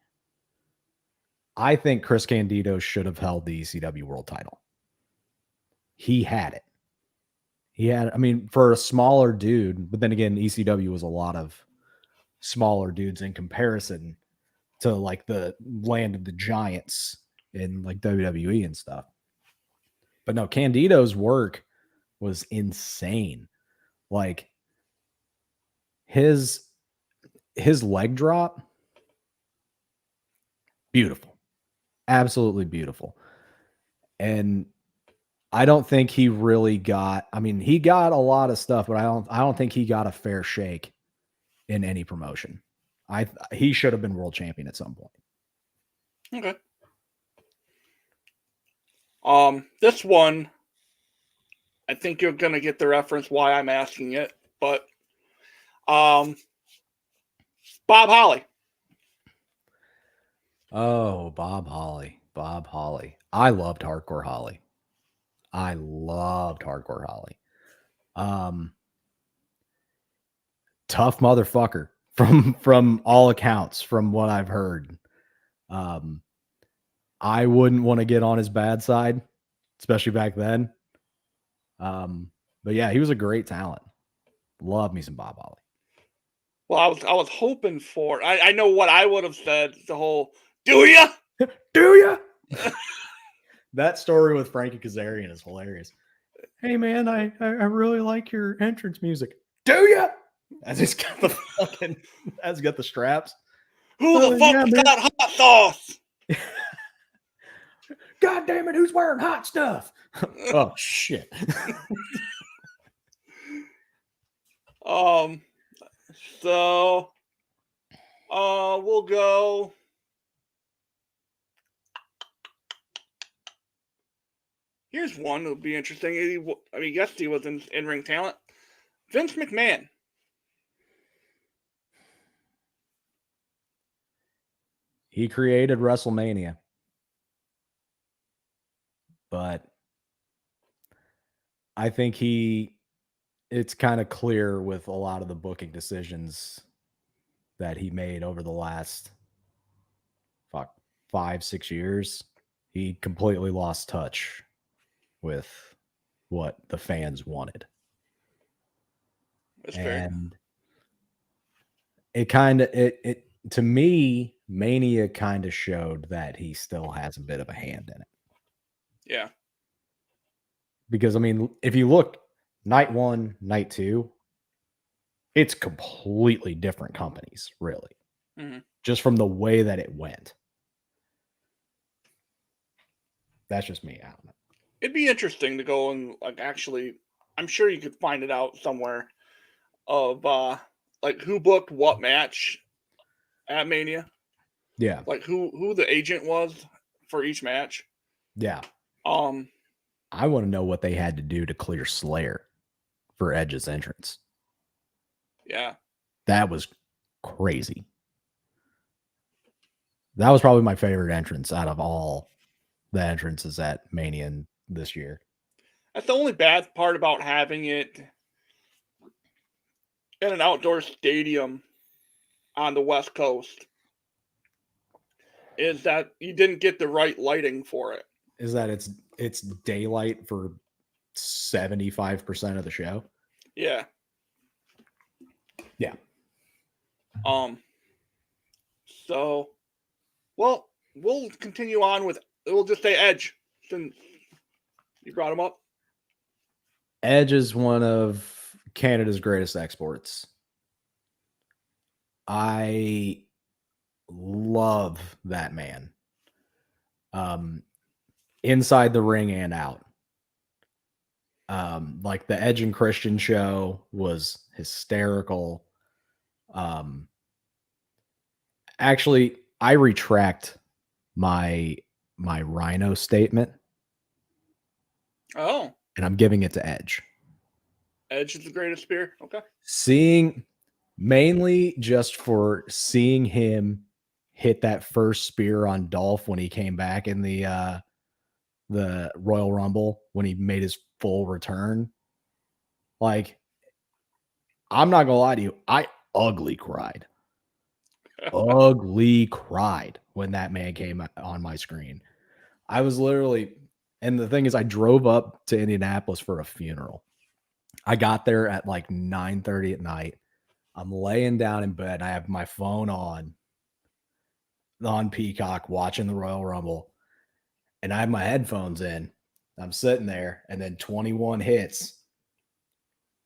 [SPEAKER 3] I think Chris Candido should have held the ECW world title. He had it. I mean, for a smaller dude, but then again, ECW was a lot of smaller dudes in comparison to like the land of the giants in like WWE and stuff. But no, Candido's work was insane. Like his leg drop, beautiful. Absolutely beautiful. And I don't think he really got, I mean, he got a lot of stuff, but I don't think he got a fair shake in any promotion. He should have been world champion at some point.
[SPEAKER 2] Okay. This one, I think you're gonna get the reference why I'm asking it, but Bob Holly.
[SPEAKER 3] Oh, Bob Holly. I loved Hardcore Holly. Tough motherfucker from all accounts, from what I've heard. I wouldn't want to get on his bad side, especially back then. But yeah, he was a great talent. Love me some Bob Holly.
[SPEAKER 2] Well, I was hoping for. I know what I would have said. The whole do ya?
[SPEAKER 3] Do ya? That story with Frankie Kazarian is hilarious. Hey man, I really like your entrance music. Do ya? As he's got the straps.
[SPEAKER 2] Who the fuck got hot sauce?
[SPEAKER 3] God damn it, who's wearing hot stuff? Oh shit.
[SPEAKER 2] So we'll go. Here's one that would be interesting. Yes, he was in-ring talent. Vince McMahon.
[SPEAKER 3] He created WrestleMania. But I think it's kind of clear with a lot of the booking decisions that he made over the last 5-6 years. He completely lost touch with what the fans wanted.
[SPEAKER 2] That's fair.
[SPEAKER 3] And it to me, Mania kind of showed that he still has a bit of a hand in it.
[SPEAKER 2] Yeah.
[SPEAKER 3] Because I mean, if you look night 1, night 2, it's completely different companies, really.
[SPEAKER 2] Mm-hmm.
[SPEAKER 3] Just from the way that it went. That's just me. I don't know.
[SPEAKER 2] It'd be interesting to go and actually, I'm sure you could find it out somewhere of who booked what match at Mania.
[SPEAKER 3] Yeah.
[SPEAKER 2] Like who the agent was for each match.
[SPEAKER 3] Yeah.
[SPEAKER 2] I
[SPEAKER 3] want to know what they had to do to clear Slayer for Edge's entrance.
[SPEAKER 2] Yeah.
[SPEAKER 3] That was crazy. That was probably my favorite entrance out of all the entrances at Mania this year.
[SPEAKER 2] That's the only bad part about having it in an outdoor stadium on the West Coast is that you didn't get the right lighting for it.
[SPEAKER 3] Is that it's daylight for 75% of the show?
[SPEAKER 2] Yeah.
[SPEAKER 3] Yeah.
[SPEAKER 2] So, well, we'll continue on with. We'll just say Edge since you brought him up.
[SPEAKER 3] Edge is one of Canada's greatest exports. I love that man. Inside the ring and out. Like the Edge and Christian show was hysterical. Actually, I retract my Rhino statement.
[SPEAKER 2] Oh.
[SPEAKER 3] And I'm giving it to Edge.
[SPEAKER 2] Edge is the greatest spear. Okay.
[SPEAKER 3] Mainly just for seeing him hit that first spear on Dolph when he came back in the Royal Rumble, when he made his full return. Like, I'm not gonna lie to you, I ugly cried. Ugly cried when that man came on my screen. I was literally, and the thing is, I drove up to Indianapolis for a funeral. I got there at like 9:30 at night. I'm laying down in bed. I have my phone on Peacock watching the Royal Rumble. and I have my headphones in. I'm sitting there, and then 21 hits,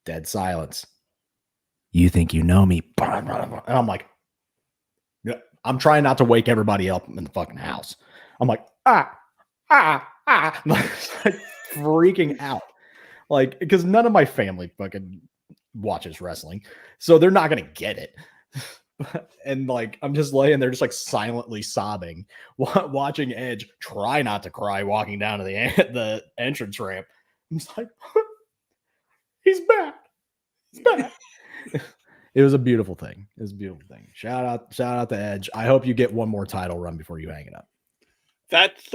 [SPEAKER 3] dead silence. You think you know me? And I'm like, yeah, I'm trying not to wake everybody up in the fucking house. I'm like, I'm like freaking out. Like, because none of my family fucking watches wrestling, so they're not gonna get it. And like, I'm just laying there, just like silently sobbing, watching Edge try not to cry, walking down to the entrance ramp. I'm just like, he's back. He's back. It was a beautiful thing. It was a beautiful thing. Shout out to Edge. I hope you get one more title run before you hang it up.
[SPEAKER 2] That's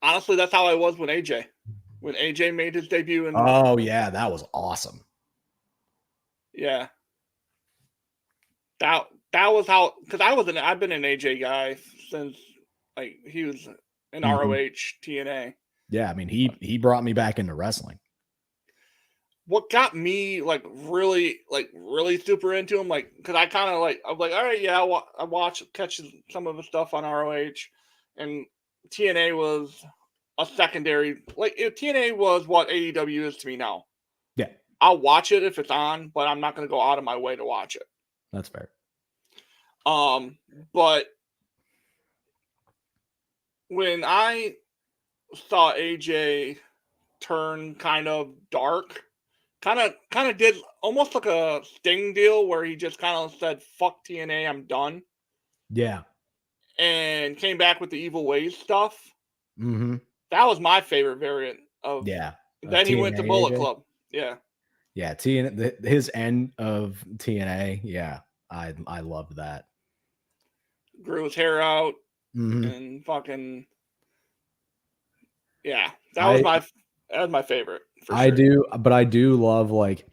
[SPEAKER 2] honestly, that's how I was when AJ made his debut.
[SPEAKER 3] Oh yeah, that was awesome.
[SPEAKER 2] Yeah, that was how, because I've been an AJ guy since like he was in ROH TNA.
[SPEAKER 3] Yeah, I mean he brought me back into wrestling.
[SPEAKER 2] What got me like really super into him, like, because I kind of like, I'm like, all right, yeah, I catch some of the stuff on ROH, and TNA was a secondary, like TNA was what AEW is to me now.
[SPEAKER 3] Yeah,
[SPEAKER 2] I'll watch it if it's on, but I'm not going to go out of my way to watch it.
[SPEAKER 3] That's fair.
[SPEAKER 2] But when I saw AJ turn kind of dark, kind of did almost like a Sting deal where he just kind of said, "Fuck TNA, I'm done."
[SPEAKER 3] Yeah,
[SPEAKER 2] and came back with the Evil Ways stuff.
[SPEAKER 3] Mm-hmm.
[SPEAKER 2] That was my favorite variant of.
[SPEAKER 3] Yeah.
[SPEAKER 2] Then he went to Bullet Club. Yeah.
[SPEAKER 3] Yeah, his end of TNA. Yeah, I loved that.
[SPEAKER 2] Grew his hair out
[SPEAKER 3] Mm-hmm.
[SPEAKER 2] and fucking. Yeah, that was my favorite.
[SPEAKER 3] I do love like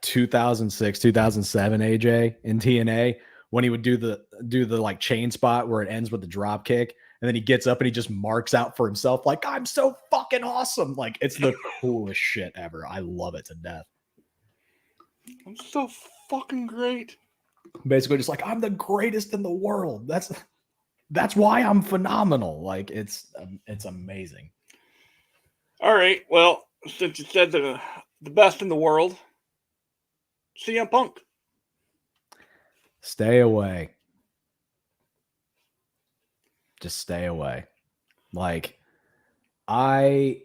[SPEAKER 3] 2006, 2007 AJ in TNA when he would do the like chain spot where it ends with the drop kick, and then he gets up and he just marks out for himself like, I'm so fucking awesome. Like, it's the coolest shit ever. I love it to death.
[SPEAKER 2] I'm so fucking great.
[SPEAKER 3] Basically just like, I'm the greatest in the world. That's why I'm phenomenal. Like, it's amazing.
[SPEAKER 2] All right. Well, since you said the best in the world, CM Punk.
[SPEAKER 3] Stay away. Just stay away. Like, I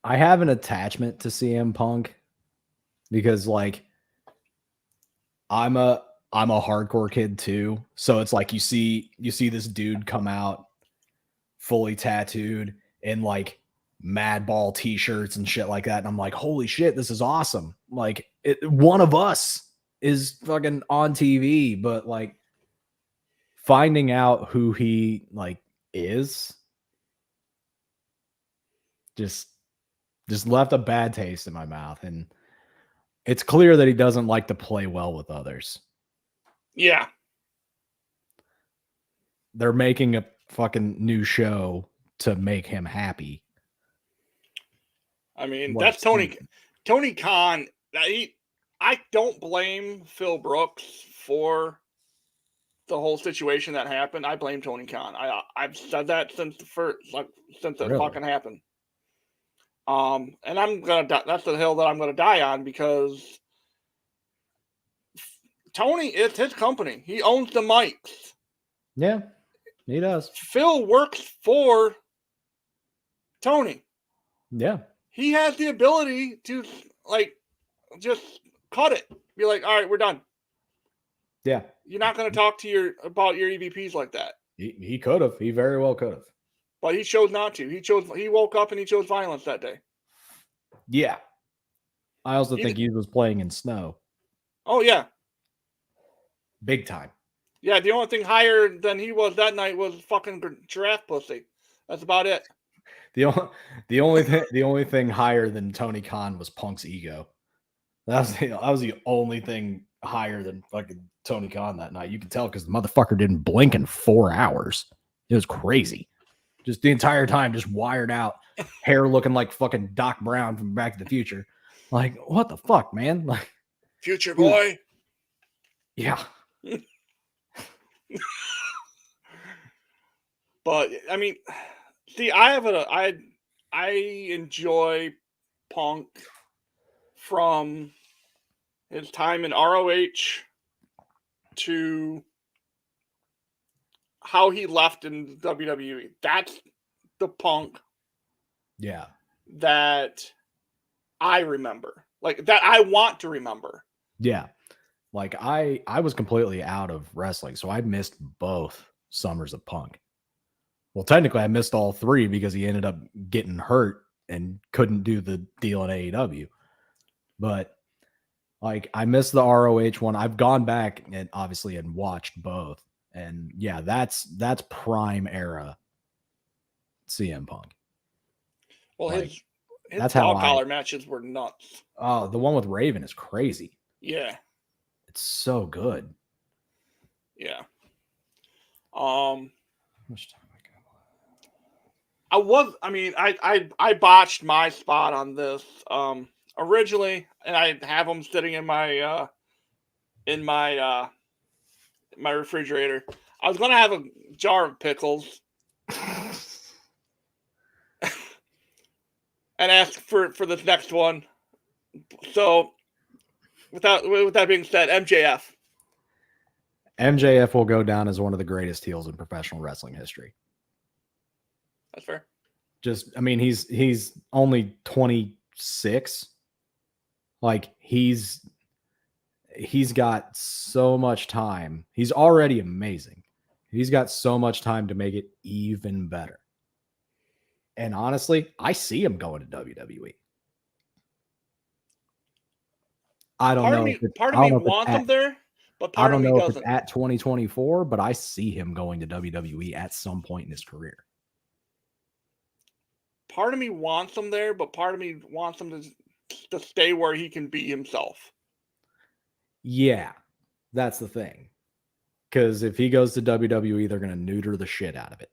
[SPEAKER 3] have an attachment to CM Punk because like I'm a hardcore kid too. So it's like you see this dude come out fully tattooed in like Madball t-shirts and shit like that, and I'm like, holy shit, this is awesome. Like, one of us is fucking on TV, but like finding out who he like is just left a bad taste in my mouth. And it's clear that he doesn't like to play well with others.
[SPEAKER 2] Yeah.
[SPEAKER 3] They're making a fucking new show to make him happy.
[SPEAKER 2] I mean, that's Tony Khan. I don't blame Phil Brooks for the whole situation that happened. I blame Tony Khan. I've said that since it fucking happened. And that's the hill that I'm gonna die on, because Tony, it's his company. He owns the mics.
[SPEAKER 3] Yeah, he does.
[SPEAKER 2] Phil works for Tony.
[SPEAKER 3] Yeah.
[SPEAKER 2] He has the ability to like just cut it. Be like, all right, we're done.
[SPEAKER 3] Yeah.
[SPEAKER 2] You're not going to talk about your EVPs like that.
[SPEAKER 3] He could have. He very well could have.
[SPEAKER 2] But he chose not to. He woke up and he chose violence that day.
[SPEAKER 3] Yeah. I also think he was playing in snow.
[SPEAKER 2] Oh, yeah.
[SPEAKER 3] Big time.
[SPEAKER 2] Yeah, the only thing higher than he was that night was fucking giraffe pussy. That's about it.
[SPEAKER 3] The only thing higher than Tony Khan was Punk's ego. That was the only thing higher than fucking Tony Khan that night. You can tell because the motherfucker didn't blink in 4 hours. It was crazy. Just the entire time, just wired out, hair looking like fucking Doc Brown from Back to the Future. Like, what the fuck, man? Like,
[SPEAKER 2] future boy.
[SPEAKER 3] Yeah.
[SPEAKER 2] But I mean, see, I enjoy Punk from his time in ROH to how he left in WWE. That's the Punk
[SPEAKER 3] Yeah.
[SPEAKER 2] that I remember. Like that I want to remember.
[SPEAKER 3] Yeah. Like I was completely out of wrestling, so I missed both summers of Punk. Well, technically I missed all three because he ended up getting hurt and couldn't do the deal in AEW. But like I missed the ROH one. I've gone back and obviously and watched both. And yeah, that's prime era CM Punk.
[SPEAKER 2] Well,
[SPEAKER 3] Like,
[SPEAKER 2] his
[SPEAKER 3] that's how
[SPEAKER 2] dog collar matches were nuts.
[SPEAKER 3] Oh, the one with Raven is crazy.
[SPEAKER 2] Yeah.
[SPEAKER 3] It's so good.
[SPEAKER 2] Yeah.
[SPEAKER 3] How much time
[SPEAKER 2] I botched my spot on this originally, and I have them sitting in my my refrigerator. I was gonna have a jar of pickles and ask for this next one. So with that being said, MJF.
[SPEAKER 3] MJF will go down as one of the greatest heels in professional wrestling history.
[SPEAKER 2] That's fair.
[SPEAKER 3] Just, I mean, he's only 26. Like he's got so much time. He's already amazing. He's got so much time to make it even better. And honestly, I see him going to WWE. I don't know.
[SPEAKER 2] Part of me wants him there, but part of me doesn't.
[SPEAKER 3] If it's at 2024, but I see him going to WWE at some point in his career.
[SPEAKER 2] Part of me wants him there, but part of me wants him to stay where he can be himself.
[SPEAKER 3] Yeah, that's the thing. Because if he goes to WWE, they're going to neuter the shit out of it.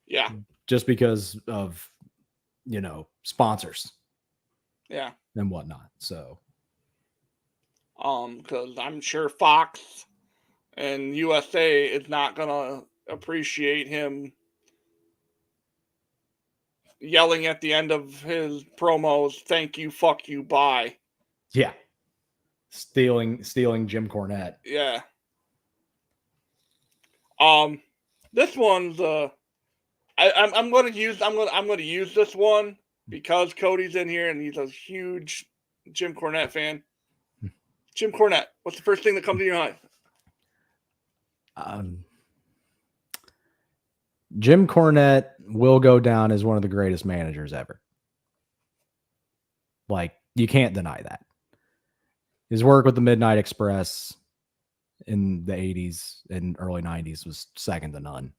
[SPEAKER 2] Yeah.
[SPEAKER 3] Just because of, sponsors.
[SPEAKER 2] Yeah.
[SPEAKER 3] And whatnot. So.
[SPEAKER 2] Because I'm sure Fox and USA is not going to appreciate him yelling at the end of his promos, "Thank you, fuck you, bye."
[SPEAKER 3] Yeah. Stealing Jim Cornette.
[SPEAKER 2] Yeah. This one's I'm going to use this one because Cody's in here and he's a huge Jim Cornette fan. Jim Cornette, what's the first thing that comes to your mind?
[SPEAKER 3] Jim Cornette will go down as one of the greatest managers ever. Like, you can't deny that. His work with the Midnight Express in the 80s and early 90s was second to none.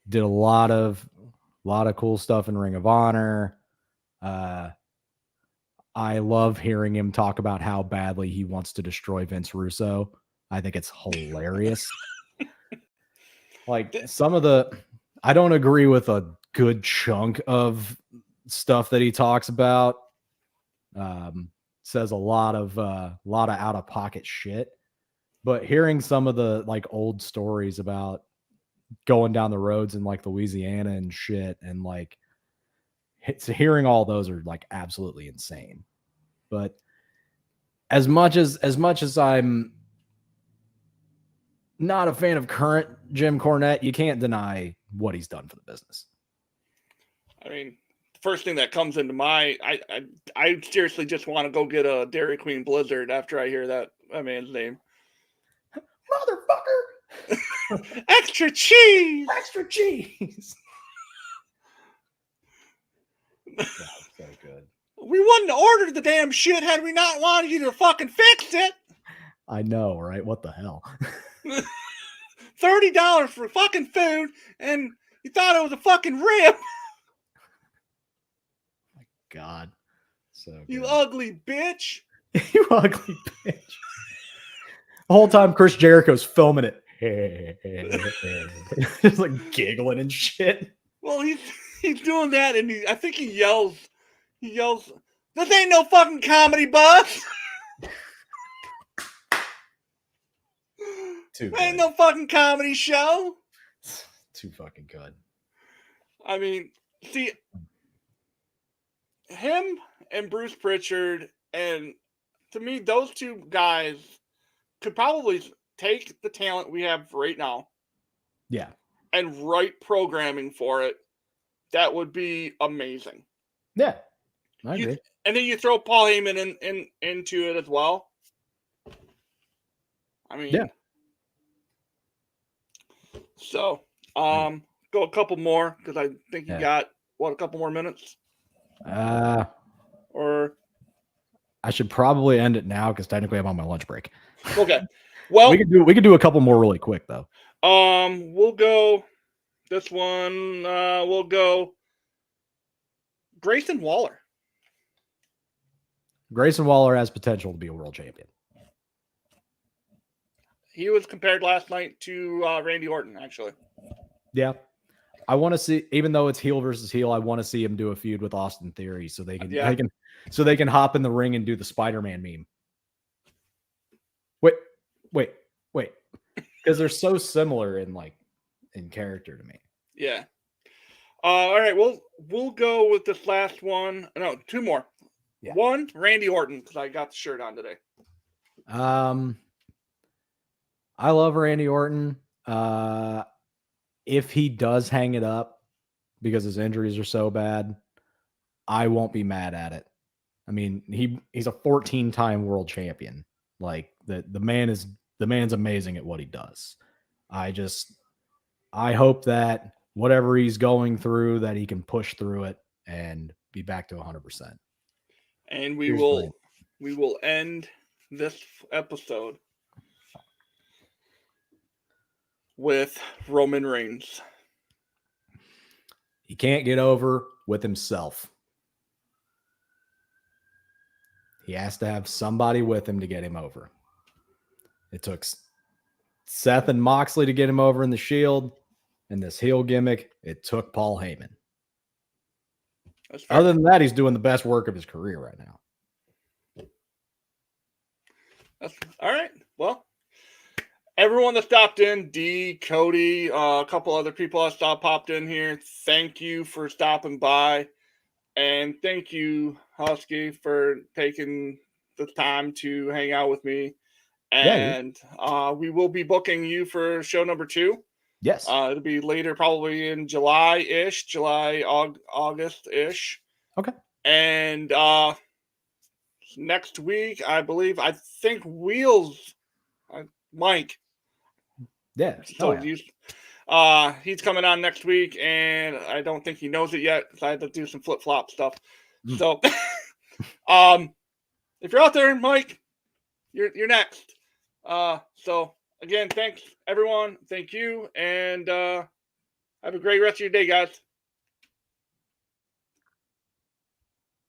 [SPEAKER 3] Did a lot of cool stuff in Ring of Honor. I love hearing him talk about how badly he wants to destroy Vince Russo. I think it's hilarious. Like I don't agree with a good chunk of stuff that he talks about. Says a lot of out of pocket shit, but hearing some of the like old stories about going down the roads in like Louisiana and shit, and like hearing all those are like absolutely insane. But as much as I'm not a fan of current Jim Cornette, you can't deny what he's done for the business.
[SPEAKER 2] I mean, the first thing that comes into I seriously just want to go get a Dairy Queen Blizzard after I hear that man's name.
[SPEAKER 3] Motherfucker!
[SPEAKER 2] Extra cheese!
[SPEAKER 3] Extra cheese! That's so good.
[SPEAKER 2] We wouldn't have ordered the damn shit had we not wanted you to fucking fix it.
[SPEAKER 3] I know, right? What the hell?
[SPEAKER 2] $30 for fucking food, and you thought it was a fucking rib.
[SPEAKER 3] My God. So good.
[SPEAKER 2] You ugly bitch.
[SPEAKER 3] You ugly bitch. The whole time Chris Jericho's filming it. Just like giggling and shit.
[SPEAKER 2] Well, he's doing that, and I think he yells, "This ain't no fucking comedy, bus."
[SPEAKER 3] Too
[SPEAKER 2] Ain't
[SPEAKER 3] good.
[SPEAKER 2] no fucking comedy show.
[SPEAKER 3] Too fucking good.
[SPEAKER 2] I mean, see, him and Bruce Pritchard, and to me, those two guys could probably take the talent we have right now
[SPEAKER 3] Yeah.
[SPEAKER 2] and write programming for it. That would be amazing.
[SPEAKER 3] Yeah. I agree.
[SPEAKER 2] And then you throw Paul Heyman into it as well. I mean,
[SPEAKER 3] Yeah.
[SPEAKER 2] So, go a couple more because I think you got a couple more minutes. Or
[SPEAKER 3] I should probably end it now because technically I'm on my lunch break.
[SPEAKER 2] Okay. Well,
[SPEAKER 3] we could do a couple more really quick though.
[SPEAKER 2] We'll go this one. We'll go Grayson Waller.
[SPEAKER 3] Grayson Waller has potential to be a world champion.
[SPEAKER 2] He was compared last night to Randy Orton, actually.
[SPEAKER 3] Yeah. I want to see, even though it's heel versus heel, I want to see him do a feud with Austin Theory so they can hop in the ring and do the Spider-Man meme. Wait. Because they're so similar in character to me.
[SPEAKER 2] Yeah. All right, we'll go with this last one. No, two more. Yeah. One, Randy Orton, because I got the shirt on today.
[SPEAKER 3] I love Randy Orton. If he does hang it up because his injuries are so bad, I won't be mad at it. I mean, he's a 14-time world champion. Like the man's amazing at what he does. I hope that whatever he's going through, that he can push through it and be back to 100%.
[SPEAKER 2] And we will end this episode with Roman Reigns.
[SPEAKER 3] He can't get over with himself. He has to have somebody with him to get him over. It took Seth and Moxley to get him over in the Shield, and this heel gimmick, it took Paul Heyman. Other than that, he's doing the best work of his career right now.
[SPEAKER 2] All right. Well, everyone that stopped in, D, Cody, a couple other people that popped in here, thank you for stopping by. And thank you, Husky, for taking the time to hang out with me. And we will be booking you for show number 2.
[SPEAKER 3] Yes.
[SPEAKER 2] It'll be later, probably in July-ish, August-ish.
[SPEAKER 3] Okay.
[SPEAKER 2] And next week, I think Wheels, Mike.
[SPEAKER 3] Yeah.
[SPEAKER 2] He's coming on next week, and I don't think he knows it yet because I had to do some flip-flop stuff. So, if you're out there, Mike, you're next. So again, thanks everyone. Thank you, and have a great rest of your day, guys.